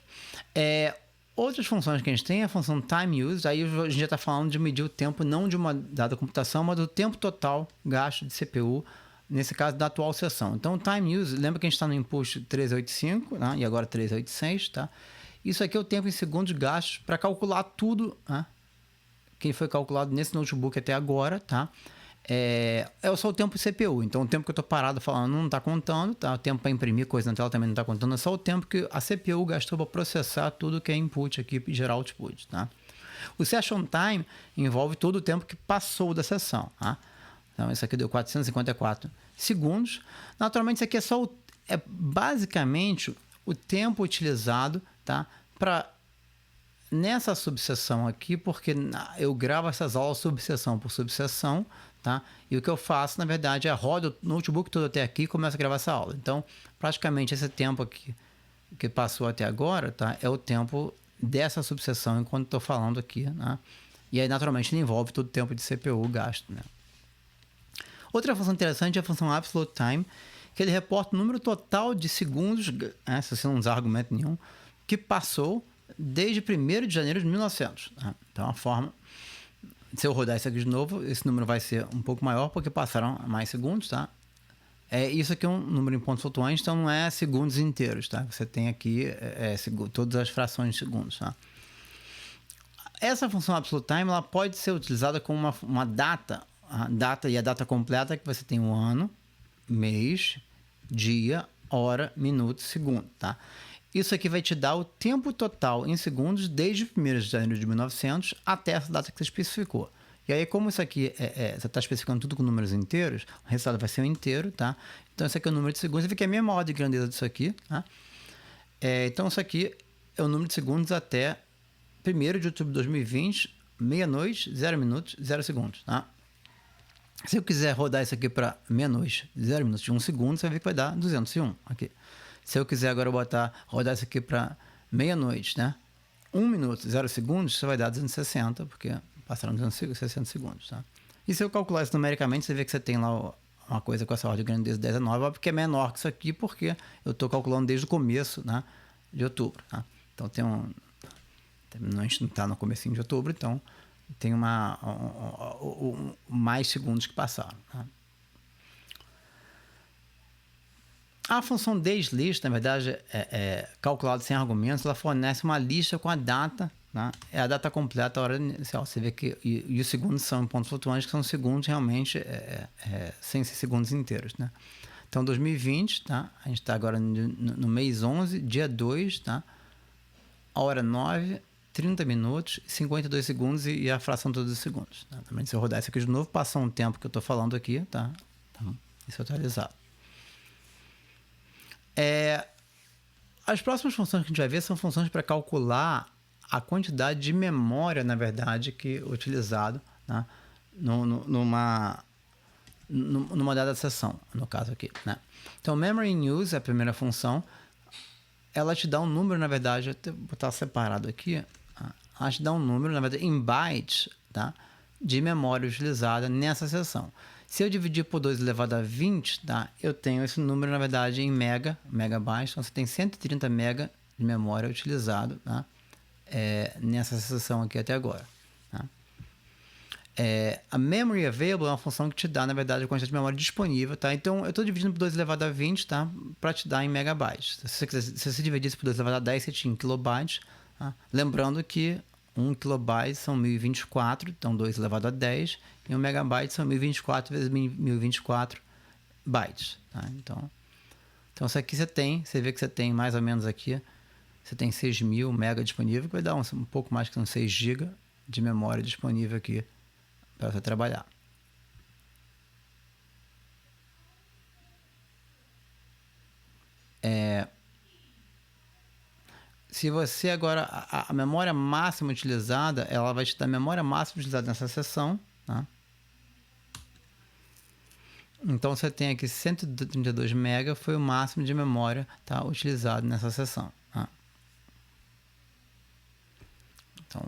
outras funções que a gente tem é a função time use. Aí a gente já está falando de medir o tempo não de uma dada computação, mas do tempo total gasto de CPU, nesse caso da atual sessão. Então, o time use, lembra que a gente está no input 385, né? E agora 386, tá? Isso aqui é o tempo em segundos gastos para calcular tudo, né, que foi calculado nesse notebook até agora, tá? É só o tempo CPU. Então, o tempo que eu estou parado falando não está contando, tá? O tempo para imprimir coisa na tela também não está contando. É só o tempo que a CPU gastou para processar tudo que é input aqui e gerar output, tá? O session time envolve todo o tempo que passou da sessão, tá? Então, isso aqui deu 454 segundos. Naturalmente, isso aqui é basicamente o tempo utilizado, tá, para nessa subseção aqui, porque eu gravo essas aulas subseção por subseção, tá? E o que eu faço, na verdade, é rodo o notebook todo até aqui e começo a gravar essa aula. Então, praticamente esse tempo aqui que passou até agora, tá, é o tempo dessa subseção enquanto estou falando aqui, né? E aí, naturalmente, ele envolve todo o tempo de CPU gasto, né? Outra função interessante é a função absolute time, que ele reporta o número total de segundos, né, se você não usar argumento nenhum, que passou desde 1º de janeiro de 1900. Né? Então, a forma... Se eu rodar isso aqui de novo, esse número vai ser um pouco maior, porque passaram mais segundos, tá? Isso aqui é um número em pontos flutuantes, então não é segundos inteiros, tá? Você tem aqui todas as frações de segundos, tá? Essa função absolute time, ela pode ser utilizada como uma data, a data e a data completa, que você tem o ano, mês, dia, hora, minuto, segundo, tá? Isso aqui vai te dar o tempo total em segundos desde 1º de janeiro de 1900 até essa data que você especificou. E aí, como isso aqui você está especificando tudo com números inteiros, o resultado vai ser um inteiro, tá? Então, isso aqui é o número de segundos. Você vê que é a mesma ordem de grandeza disso aqui, tá? Então, isso aqui é o número de segundos até 1º de outubro de 2020, meia-noite, 0 minutos, 0 segundos, tá? Se eu quiser rodar isso aqui para meia-noite, 0 minutos de 1 segundo, você vai ver que vai dar 201 aqui. Se eu quiser agora rodar isso aqui para meia-noite, né? 1 minuto, 0 segundos, você vai dar 260, porque passaram 260 segundos, tá? E se eu calcular isso numericamente, você vê que você tem lá uma coisa com essa ordem de grandeza 10 a 9, porque é menor que isso aqui, porque eu estou calculando desde o começo, né, de outubro, tá? Então, a gente não está no comecinho de outubro, então tem mais segundos que passaram, tá? A função daysList, na verdade, calculada sem argumentos, ela fornece uma lista com a data, né? É a data completa, a hora inicial. Você vê que e os segundos são pontos flutuantes, que são segundos realmente sem ser segundos inteiros, né? Então, 2020, tá? A gente está agora no mês 11, dia 2, tá? a hora 9, 30 minutos, 52 segundos e a fração de todos os segundos. Tá? Também se eu rodar isso aqui de novo, passar um tempo que eu estou falando aqui, tá? Então, isso é atualizado. As próximas funções que a gente vai ver são funções para calcular a quantidade de memória, na verdade, que é utilizado, né? numa dada sessão, no caso aqui, né? Então, memory in use é a primeira função. Ela te dá um número, na verdade, vou botar separado aqui. Ela te dá um número, na verdade, em bytes, tá? De memória utilizada nessa sessão. Se eu dividir por 2 elevado a 20, tá? Eu tenho esse número, na verdade, em megabytes. Então, você tem 130 mega de memória utilizado, tá? Nessa sessão aqui até agora. Tá? A memory available é uma função que te dá, na verdade, a quantidade de memória disponível, tá? Então, eu estou dividindo por 2 elevado a 20, tá? Para te dar em megabytes. Se você dividisse por 2 elevado a 10, você tinha em kilobytes. Tá? Lembrando que 1 kilobyte são 1024, então 2 elevado a 10, e 1 megabyte são 1024 vezes 1024 bytes. Tá? Então, isso aqui você vê que você tem mais ou menos aqui, você tem 6.000 mega disponível, que vai dar um pouco mais que uns 6 GB de memória disponível aqui para você trabalhar. Se você agora, a memória máxima utilizada, ela vai te dar a memória máxima utilizada nessa sessão, tá? Então você tem aqui 132 MB, foi o máximo de memória, tá, utilizado nessa sessão. Tá? Então,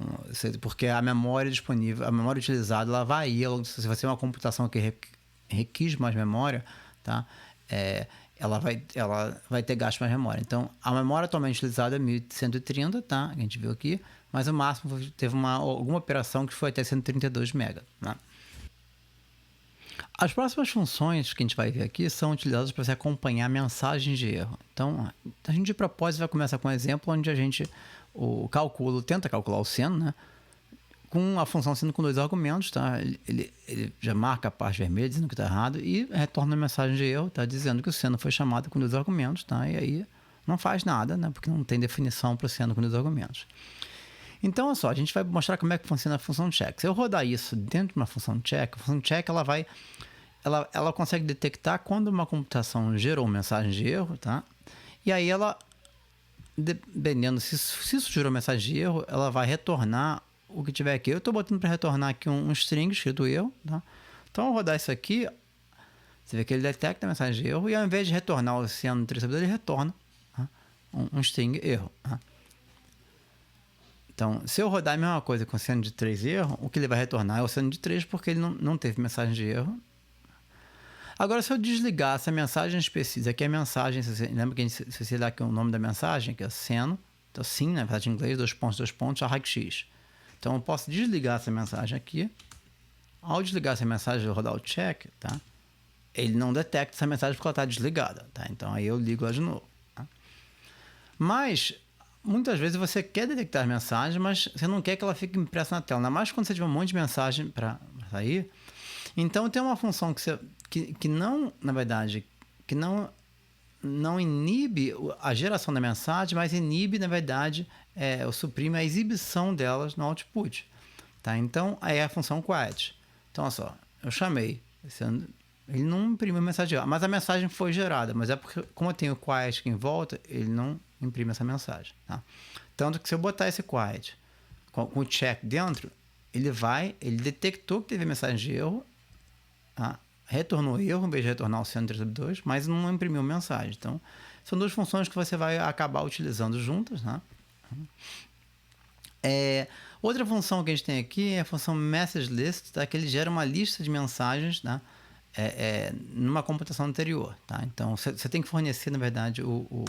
porque a memória disponível, a memória utilizada, ela varia. Se você tem uma computação que requis mais memória, tá? Ela vai ter gasto mais memória. Então, a memória atualmente utilizada é 1130, tá? A gente viu aqui, mas o máximo teve alguma operação que foi até 132 MB. Né? As próximas funções que a gente vai ver aqui são utilizadas para você acompanhar mensagens de erro. Então, a gente de propósito vai começar com um exemplo onde a gente tenta calcular o seno, né? Com a função sendo com 2 argumentos, tá? Ele já marca a parte vermelha dizendo que está errado e retorna a mensagem de erro, tá? Dizendo que o seno foi chamado com 2 argumentos, tá? E aí não faz nada, né? Porque não tem definição para o seno com 2 argumentos. Então, olha só, a gente vai mostrar como é que funciona a função check. Se eu rodar isso dentro de uma função check, a função check ela consegue detectar quando uma computação gerou mensagem de erro, tá? E aí ela, dependendo se isso gerou mensagem de erro, ela vai retornar o que tiver aqui. Eu estou botando para retornar aqui um string escrito erro, tá? Então, ao rodar isso aqui, você vê que ele detecta a mensagem de erro e ao invés de retornar o seno 3 ele retorna, tá? um string erro. Tá? Então, se eu rodar a mesma coisa com o seno de 3 erro, o que ele vai retornar é o seno de 3 porque ele não teve mensagem de erro. Agora, se eu desligar essa mensagem específica, aqui é a mensagem, lembra que se você dá aqui o nome da mensagem, que é seno, então sim, na verdade em inglês, 2 pontos, arrague X. Então, eu posso desligar essa mensagem aqui. Ao desligar essa mensagem e rodar o check, tá? Ele não detecta essa mensagem porque ela está desligada, tá? Então, aí eu ligo ela de novo. Tá? Mas, muitas vezes você quer detectar as mensagens, mas você não quer que ela fique impressa na tela. Ainda mais quando você tiver um monte de mensagem para sair. Então, tem uma função que não, na verdade, que não inibe a geração da mensagem, mas inibe, na verdade, ou suprime a exibição delas no output. Tá? Então, aí é a função quiet. Então, olha só, eu chamei. Ele não imprime a mensagem, mas a mensagem foi gerada. Mas é porque, como eu tenho o quiet aqui em volta, ele não imprime essa mensagem. Tá? Tanto que se eu botar esse quiet com o check dentro, ele detectou que teve mensagem de erro, tá? Retornou erro, em vez de retornar o seno 3/2, mas não imprimiu mensagem. Então, são duas funções que você vai acabar utilizando juntas. Né? Outra função que a gente tem aqui é a função message list, tá? Que ele gera uma lista de mensagens, tá? Numa computação anterior. Tá? Então, você tem que fornecer, na verdade, o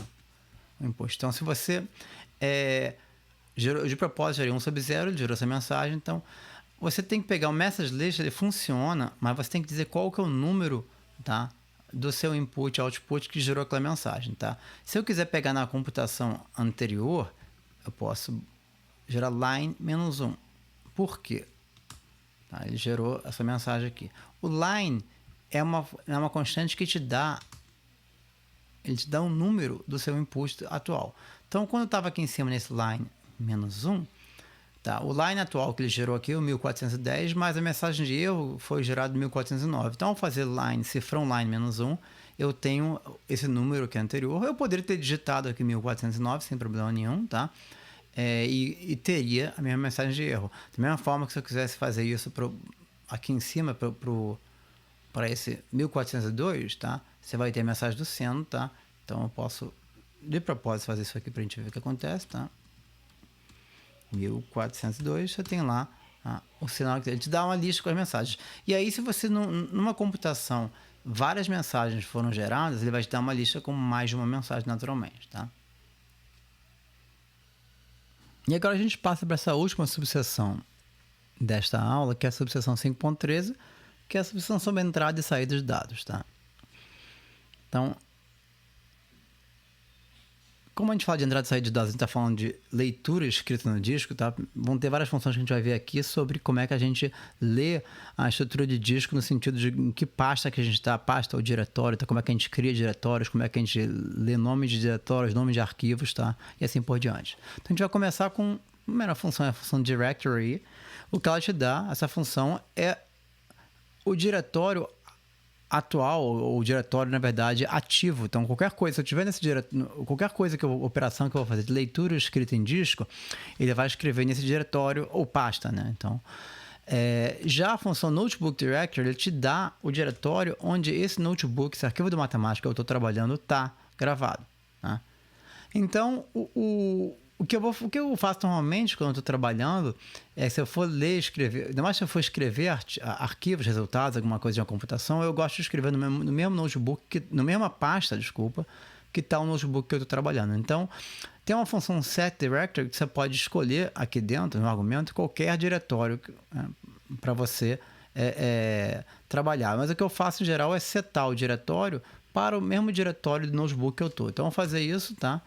imposto. Então, se você gerou, de propósito, gerou 1/0, ele gerou essa mensagem, então você tem que pegar o message list, ele funciona, mas você tem que dizer qual que é o número, tá, do seu input e output que gerou aquela mensagem. Tá? Se eu quiser pegar na computação anterior, eu posso gerar line -1. Por quê? Tá? Ele gerou essa mensagem aqui. O line é uma constante que te dá um número do seu input atual. Então, quando eu estava aqui em cima nesse line -1, tá? O line atual que ele gerou aqui é o 1410, mas a mensagem de erro foi gerada em 1409. Então, ao fazer line, cifrão line -1, eu tenho esse número que é anterior. Eu poderia ter digitado aqui 1409 sem problema nenhum, tá? E teria a mesma mensagem de erro. Da mesma forma que se eu quisesse fazer isso aqui em cima para esse 1402, tá? Você vai ter a mensagem do seno, tá? Então eu posso de propósito fazer isso aqui para a gente ver o que acontece, tá? 1402, você tem lá o sinal que ele te dá uma lista com as mensagens. E aí, se você numa computação várias mensagens foram geradas, ele vai te dar uma lista com mais de uma mensagem naturalmente, tá? E agora a gente passa para essa última subseção desta aula, que é a subseção 5.13, que é a subseção sobre entrada e saída de dados, tá? Então, como a gente fala de entrada e saída de dados, a gente está falando de leitura escrita no disco, tá? Vão ter várias funções que a gente vai ver aqui sobre como é que a gente lê a estrutura de disco no sentido de em que pasta que a gente está, pasta ou diretório, tá? Como é que a gente cria diretórios, como é que a gente lê nomes de diretórios, nomes de arquivos, tá? E assim por diante. Então a gente vai começar com a primeira função, é a função directory. O que ela te dá, essa função, é o diretório atual, ou o diretório, na verdade, ativo. Então, qualquer coisa, se eu tiver nesse diretório, qualquer coisa operação que eu vou fazer de leitura escrita em disco, ele vai escrever nesse diretório ou pasta, né? Então, já a função Notebook Directory, ele te dá o diretório onde esse notebook, esse arquivo de matemática que eu estou trabalhando, está gravado, tá? Então, o que eu faço normalmente quando eu estou trabalhando é, se eu for ler, escrever, ainda mais se eu for escrever arquivos, resultados, alguma coisa de uma computação, eu gosto de escrever no mesmo notebook, na mesma pasta, desculpa, que está o notebook que eu estou trabalhando. Então, tem uma função set directory que você pode escolher aqui dentro, no argumento, qualquer diretório para você trabalhar. Mas o que eu faço em geral é setar o diretório para o mesmo diretório do notebook que eu estou. Então, eu vou fazer isso, tá?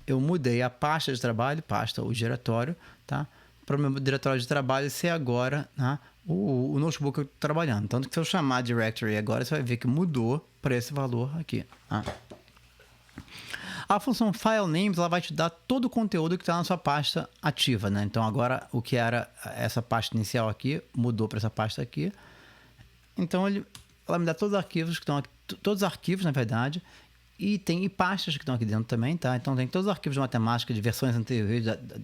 Eu mudei a pasta de trabalho, o diretório, tá? Para o meu diretório de trabalho ser agora, tá? o notebook que eu estou trabalhando. Tanto que se eu chamar directory agora, você vai ver que mudou para esse valor aqui. Tá? A função filenames, ela vai te dar todo o conteúdo que está na sua pasta ativa, né? Então agora o que era essa pasta inicial aqui mudou para essa pasta aqui. Então ela me dá todos os arquivos que estão aqui, todos os arquivos, na verdade. E tem pastas que estão aqui dentro também, tá? Então tem todos os arquivos de matemática de versões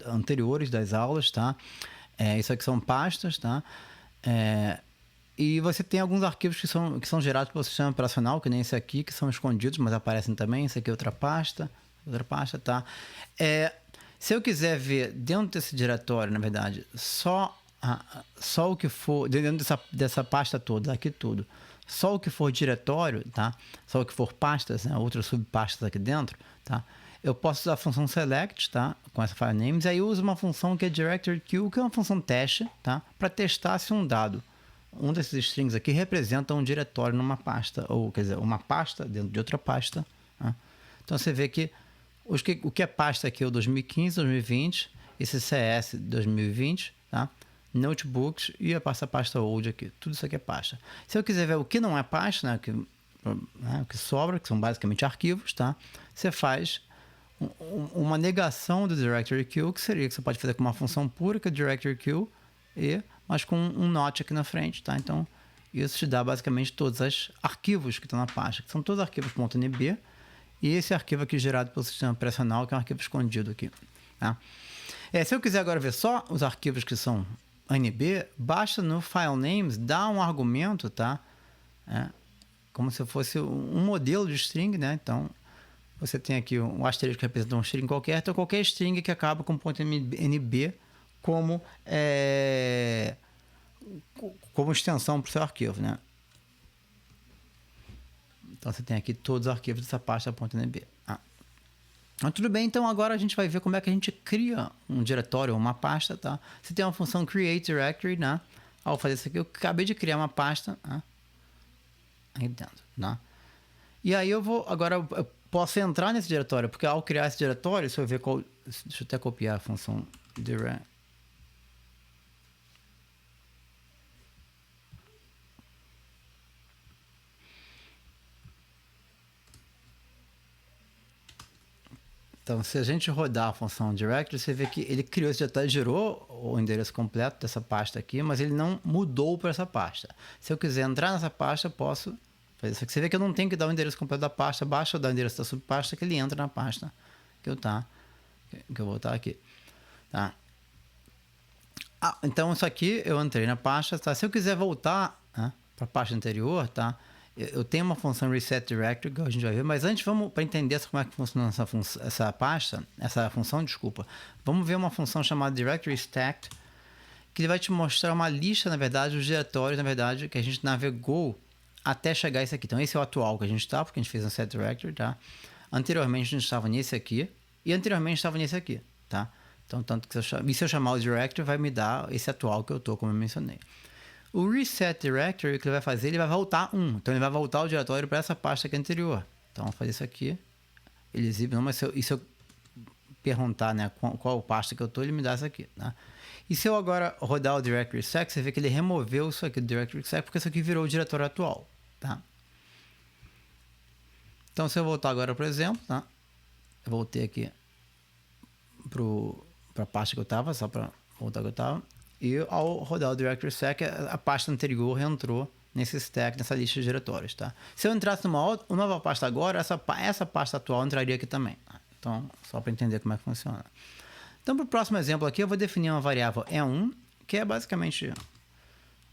anteriores das aulas, tá? Isso aqui são pastas, tá? E você tem alguns arquivos que são gerados pelo sistema operacional, que nem esse aqui, que são escondidos, mas aparecem também. Esse aqui é outra pasta, tá? Se eu quiser ver dentro desse diretório, na verdade, só o que for, dentro dessa pasta toda, aqui tudo, só o que for diretório, tá? Só o que for pastas, né? Outras subpastas aqui dentro, tá? Eu posso usar a função select, tá? Com essa file names, aí eu uso uma função que é directory queue, que é uma função teste, tá? Para testar se um dado, um desses strings aqui representa um diretório numa pasta, ou quer dizer, uma pasta dentro de outra pasta, tá? Então você vê que o que é pasta aqui é o 2015, 2020, esse CS 2020, tá? Notebooks e essa pasta old aqui. Tudo isso aqui é pasta. Se eu quiser ver o que não é pasta, né, o que sobra, que são basicamente arquivos, tá? Você faz uma negação do directory queue, que seria que você pode fazer com uma função pura, que é directory queue, mas com um not aqui na frente, tá? Então, isso te dá basicamente todos os arquivos que estão na pasta, que são todos arquivos .nb, e esse arquivo aqui gerado pelo sistema operacional, que é um arquivo escondido aqui, tá? Se eu quiser agora ver só os arquivos que são NB, basta no file names dar um argumento, tá? Como se fosse um modelo de string, né? Então, você tem aqui um asterisco que representa um string qualquer, então qualquer string que acaba com .nb como extensão para o seu arquivo, né? Então, você tem aqui todos os arquivos dessa pasta .nb. Mas tudo bem, então agora a gente vai ver como é que a gente cria um diretório ou uma pasta, tá? Você tem uma função create directory, né? Ao fazer isso aqui, eu acabei de criar uma pasta, né? Aí dentro, né? E aí eu posso entrar nesse diretório, porque ao criar esse diretório, se eu ver qual... Deixa eu até copiar a função direct. Então, se a gente rodar a função directory, você vê que ele criou esse diretório, gerou o endereço completo dessa pasta aqui, mas ele não mudou para essa pasta. Se eu quiser entrar nessa pasta, eu posso fazer isso aqui. Você vê que eu não tenho que dar o endereço completo da pasta, basta eu dar o endereço da subpasta que ele entra na pasta que eu vou botar aqui. Tá? Então, isso aqui eu entrei na pasta. Tá? Se eu quiser voltar, né, para a pasta anterior, tá? Eu tenho uma função reset directory, que a gente vai ver, mas antes vamos, para entender como é que funciona essa função, vamos ver uma função chamada directory stacked, que ele vai te mostrar uma lista, na verdade, os diretórios, na verdade, que a gente navegou até chegar a esse aqui. Então, esse é o atual que a gente está, porque a gente fez um set directory, tá? Anteriormente, a gente estava nesse aqui, e anteriormente estava nesse aqui, tá? Então, tanto que se eu chamar o directory, vai me dar esse atual que eu estou, como eu mencionei. O reset directory, o que ele vai fazer, ele vai voltar 1. Então, ele vai voltar o diretório para essa pasta aqui anterior. Então, vou fazer isso aqui. Ele exibe, não, mas se eu perguntar, né, qual pasta que eu estou, ele me dá essa aqui, né? E se eu agora rodar o directory sec, você vê que ele removeu isso aqui do directory sec, porque isso aqui virou o diretório atual, tá? Então, se eu voltar agora, por exemplo, tá? Eu voltei aqui para a pasta que eu estava, só para voltar que eu estava. E ao rodar o directory sec, a pasta anterior entrou nesse stack, nessa lista de diretórios, tá? Se eu entrasse numa nova pasta agora, essa pasta atual entraria aqui também. Tá? Então, só para entender como é que funciona. Então, para o próximo exemplo aqui, eu vou definir uma variável E1, que é basicamente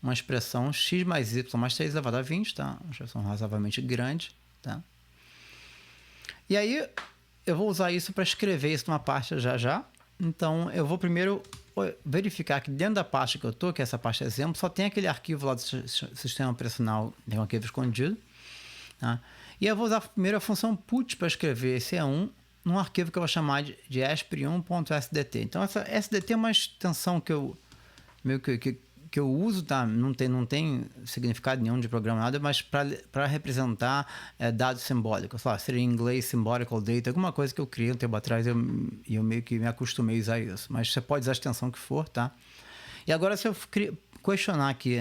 uma expressão x mais y mais 3 elevado a 20, tá? Uma expressão razoavelmente grande, tá? E aí, eu vou usar isso para escrever isso numa pasta já. Então, eu vou primeiro verificar que dentro da pasta que eu estou, que é essa pasta exemplo, só tem aquele arquivo lá do sistema operacional, tem um arquivo escondido. Tá? E eu vou usar primeiro a função put para escrever esse E1 num arquivo que eu vou chamar de espr1.sdt. Então, essa sdt é uma extensão que eu meio que eu uso, tá? Não tem significado nenhum de programa, nada, mas para representar dados simbólicos. Seria em inglês symbolical data, alguma coisa que eu criei um tempo atrás e eu meio que me acostumei a usar isso. Mas você pode usar a extensão que for, tá? E agora, se eu questionar aqui,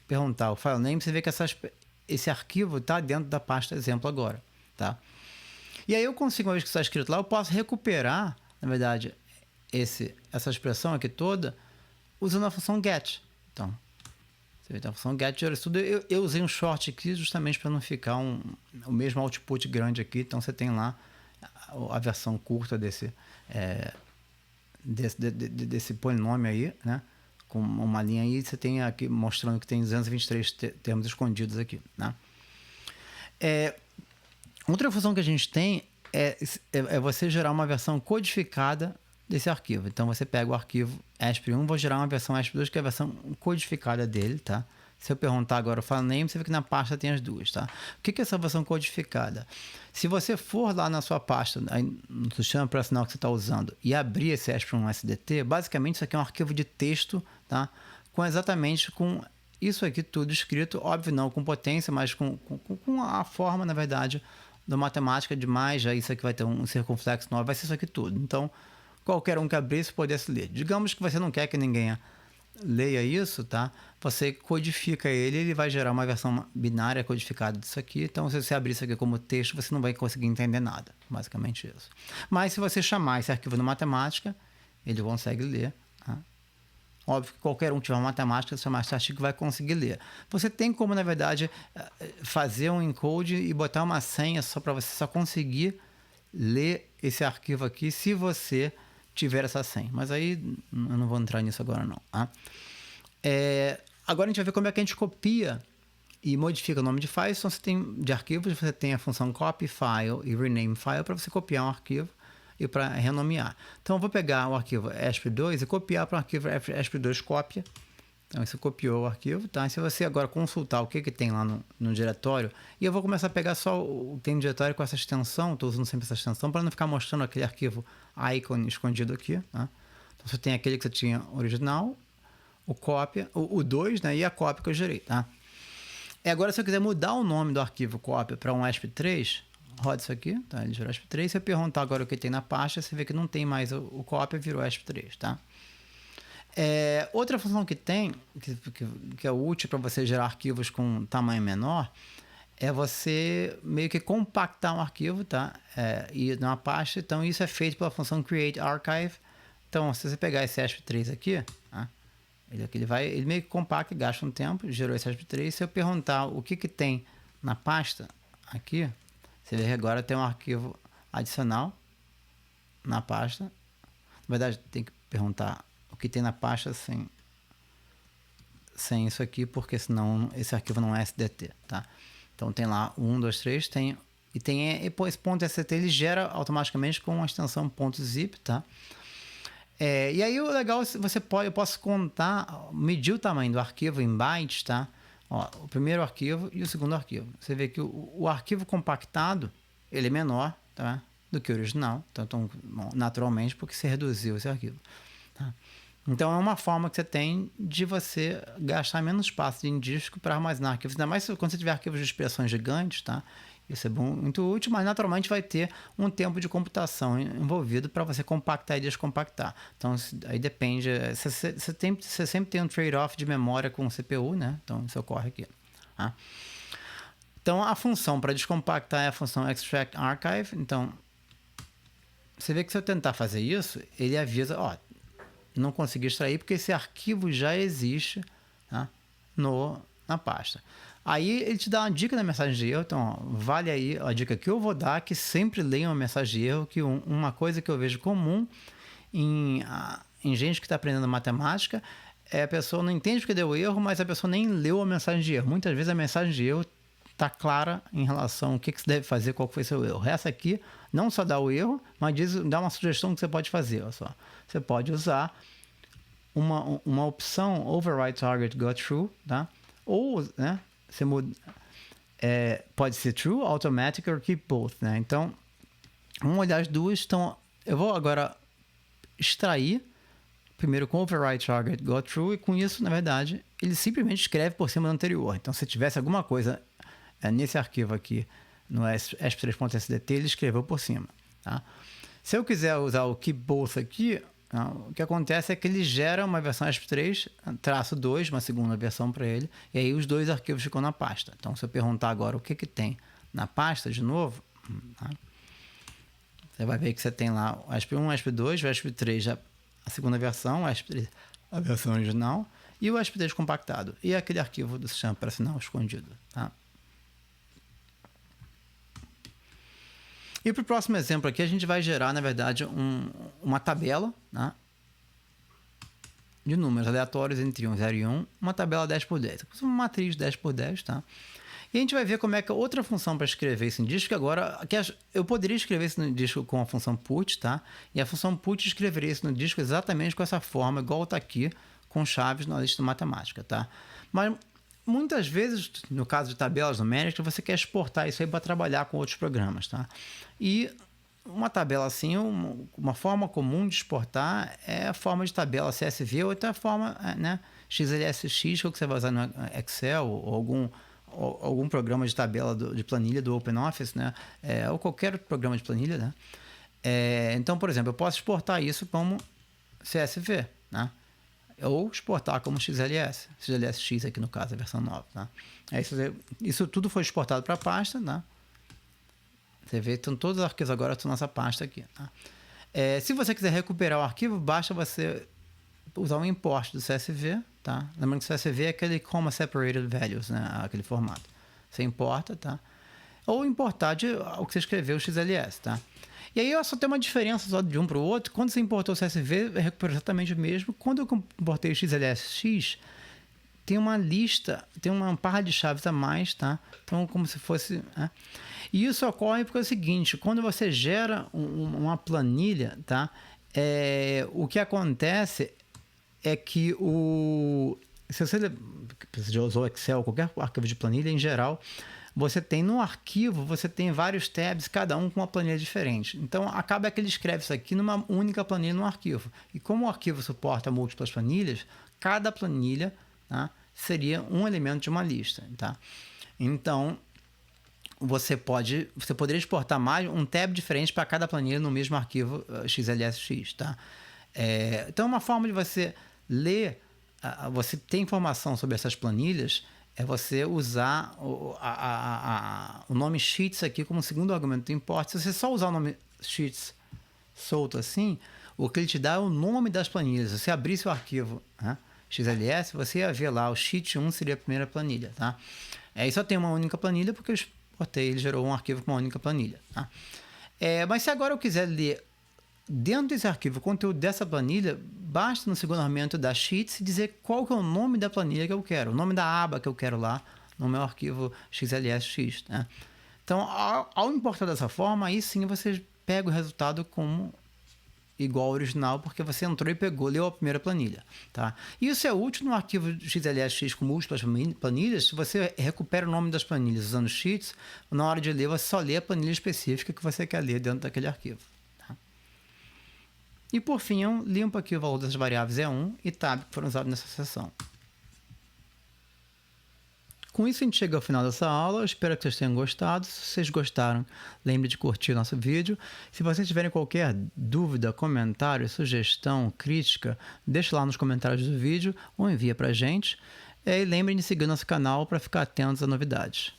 perguntar o file name, você vê que esse arquivo está dentro da pasta exemplo agora, tá? E aí eu consigo, uma vez que está escrito lá, eu posso recuperar, na verdade, essa expressão aqui toda, usando a função get. Então, você vê, a função get gera tudo. Eu usei um short aqui justamente para não ficar o mesmo output grande aqui. Então, você tem lá a versão curta desse polinômio aí, né? Com uma linha aí, você tem aqui mostrando que tem 223 termos escondidos aqui, né? Outra função que a gente tem é você gerar uma versão codificada desse arquivo. Então, você pega o arquivo ESP1, vou gerar uma versão ESP2, que é a versão codificada dele, tá? Se eu perguntar agora o file name, você vê que na pasta tem as duas, tá? O que é essa versão codificada? Se você for lá na sua pasta, no sistema operacional que você está usando, e abrir esse ESP1 SDT, basicamente isso aqui é um arquivo de texto, tá? Exatamente com isso aqui tudo escrito, óbvio não com potência, mas com a forma, na verdade, da matemática de mais, já isso aqui vai ter um circunflexo 9, vai ser isso aqui tudo. Então, qualquer um que abrisse pudesse ler. Digamos que você não quer que ninguém leia isso, tá? Você codifica ele vai gerar uma versão binária codificada disso aqui. Então, se você abrir isso aqui como texto, você não vai conseguir entender nada. Basicamente isso. Mas se você chamar esse arquivo no matemática, ele consegue ler. Tá? Óbvio que qualquer um que tiver uma matemática, se chamar esse artigo, vai conseguir ler. Você tem como, na verdade, fazer um encode e botar uma senha só para você só conseguir ler esse arquivo aqui se você tiver essa senha. Mas aí eu não vou entrar nisso agora não. Tá? Agora a gente vai ver como é que a gente copia e modifica o nome de file. Então, você tem de arquivos, você tem a função copy file e rename file para você copiar um arquivo e para renomear. Então eu vou pegar o arquivo ESP2 e copiar para o arquivo ESP2 cópia. Então você copiou o arquivo, tá? E se você agora consultar o que tem lá no diretório, e eu vou começar a pegar só o que tem no diretório com essa extensão, estou usando sempre essa extensão para não ficar mostrando aquele arquivo icon escondido aqui, tá? Então você tem aquele que você tinha original, o cópia, o 2, né? E a cópia que eu gerei, tá? E agora se eu quiser mudar o nome do arquivo cópia para um ESP3, roda isso aqui, tá? Ele gerou ESP3. Se eu perguntar agora o que tem na pasta, você vê que não tem mais o cópia, virou ESP3, tá? Outra função que tem, que é útil para você gerar arquivos com tamanho menor, é você meio que compactar um arquivo, tá? E numa pasta. Então, isso é feito pela função create archive. Então, se você pegar esse ESP3 aqui, tá? Ele meio que compacta, gasta um tempo, gerou esse ESP3. Se eu perguntar o que tem na pasta aqui, você vê que agora tem um arquivo adicional na pasta. Na verdade, tem que perguntar o que tem na pasta sem isso aqui, porque senão esse arquivo não é SDT, tá? Então tem lá 1, 2, 3, e esse ponto SDT ele gera automaticamente com a extensão .zip, tá? E aí o legal eu posso contar, medir o tamanho do arquivo em bytes, tá? Ó, o primeiro arquivo e o segundo arquivo. Você vê que o arquivo compactado ele é menor, tá? Do que o original, então naturalmente porque você reduziu esse arquivo, tá? Então é uma forma que você tem de você gastar menos espaço em disco para armazenar arquivos, ainda mais quando você tiver arquivos de expressões gigantes, tá? Isso é muito útil, mas naturalmente vai ter um tempo de computação envolvido para você compactar e descompactar. Então aí depende, você sempre tem um trade-off de memória com o CPU, né? Então isso ocorre aqui, tá? Então a função para descompactar é a função extract archive. Então você vê que se eu tentar fazer isso, ele avisa, ó, não consegui extrair porque esse arquivo já existe, tá? Na pasta. Aí ele te dá uma dica na mensagem de erro. Então, ó, vale aí a dica que eu vou dar, que sempre leia uma mensagem de erro, que uma coisa que eu vejo comum em gente que está aprendendo matemática é a pessoa não entende porque deu erro, mas a pessoa nem leu a mensagem de erro. Muitas vezes a mensagem de erro está clara em relação ao que você deve fazer, qual foi seu erro. Essa aqui não só dá o erro, mas dá uma sugestão que você pode fazer. Olha só. Você pode usar uma opção override target go true, tá? Ou, né, você muda, pode ser true, automatic or keep both, né? Então, vamos olhar as duas. Então, eu vou agora extrair primeiro com override target go true, e com isso, na verdade, ele simplesmente escreve por cima do anterior. Então, se tivesse alguma coisa nesse arquivo aqui, no ESP3.sdt, ele escreveu por cima, tá? Se eu quiser usar o keep both aqui, o que acontece é que ele gera uma versão ESP3, -2, uma segunda versão para ele, e aí os dois arquivos ficam na pasta. Então, se eu perguntar agora o que tem na pasta de novo, tá? Você vai ver que você tem lá o ESP1, o ESP2, o ESP3, a segunda versão, o ESP3, a versão original, e o ESP3 compactado, e aquele arquivo do sistema operacional escondido, tá? E para o próximo exemplo aqui, a gente vai gerar, na verdade, uma tabela, né, de números aleatórios entre 1, 0 e 1, uma tabela 10 por 10, uma matriz 10 por 10, tá? E a gente vai ver como é que outra função para escrever isso em disco, que agora, eu poderia escrever isso no disco com a função put, tá? E a função put escreveria isso no disco exatamente com essa forma, igual está aqui, com chaves na lista matemática, tá? Mas muitas vezes, no caso de tabelas numéricas, você quer exportar isso aí para trabalhar com outros programas, tá? E uma tabela assim, uma forma comum de exportar é a forma de tabela CSV, ou até a forma, né, XLSX, que você vai usar no Excel ou algum programa de tabela de planilha do OpenOffice, né? Ou qualquer outro programa de planilha, né? Então, por exemplo, eu posso exportar isso como CSV, né? Ou exportar como XLSX aqui no caso, a versão 9, tá? Isso tudo foi exportado para a pasta, né? Você vê, então todos os arquivos agora estão nessa pasta aqui, tá? Se você quiser recuperar o arquivo, basta você usar um import do CSV, tá? Lembrando que o CSV é aquele comma separated values, né? Aquele formato. Você importa, tá? Ou importar o que você escreveu, o XLS, tá? E aí só tem uma diferença só de um para o outro. Quando você importou o CSV, recuperou exatamente o mesmo. Quando eu importei o XLSX, tem uma lista, tem uma barra de chaves a mais, tá? Então, como se fosse... né? E isso ocorre porque é o seguinte, quando você gera uma planilha, tá? O que acontece é que se você já usou Excel, qualquer arquivo de planilha, em geral, você tem no arquivo, você tem vários tabs, cada um com uma planilha diferente. Então, acaba que ele escreve isso aqui numa única planilha no arquivo. E como o arquivo suporta múltiplas planilhas, cada planilha, tá, seria um elemento de uma lista, tá? Então, você poderia exportar mais um tab diferente para cada planilha no mesmo arquivo XLSX, tá? Então, uma forma de você ler, você ter informação sobre essas planilhas é você usar o nome Sheets aqui como segundo argumento do import. Se você só usar o nome Sheets solto assim, o que ele te dá é o nome das planilhas. Se você abrir seu arquivo, né, XLS, você ia ver lá, o Sheet 1 seria a primeira planilha, tá? Aí só tem uma única planilha porque eu exportei, ele gerou um arquivo com uma única planilha, tá? Mas se agora eu quiser ler dentro desse arquivo o conteúdo dessa planilha, basta no segundo argumento da Sheets dizer qual que é o nome da planilha que eu quero, o nome da aba que eu quero lá no meu arquivo XLSX, né? Então, ao importar dessa forma, aí sim você pega o resultado como igual ao original, porque você entrou e pegou, leu a primeira planilha, tá? Isso é útil no arquivo XLSX com múltiplas planilhas. Se você recupera o nome das planilhas usando sheets, na hora de ler, você só lê a planilha específica que você quer ler dentro daquele arquivo, tá? E por fim, eu limpo aqui o valor das variáveis E1 e tab que foram usados nessa seção. Com isso, a gente chega ao final dessa aula. Eu espero que vocês tenham gostado. Se vocês gostaram, lembre de curtir o nosso vídeo. Se vocês tiverem qualquer dúvida, comentário, sugestão, crítica, deixe lá nos comentários do vídeo ou envia para a gente. E lembrem de seguir nosso canal para ficar atentos a novidades.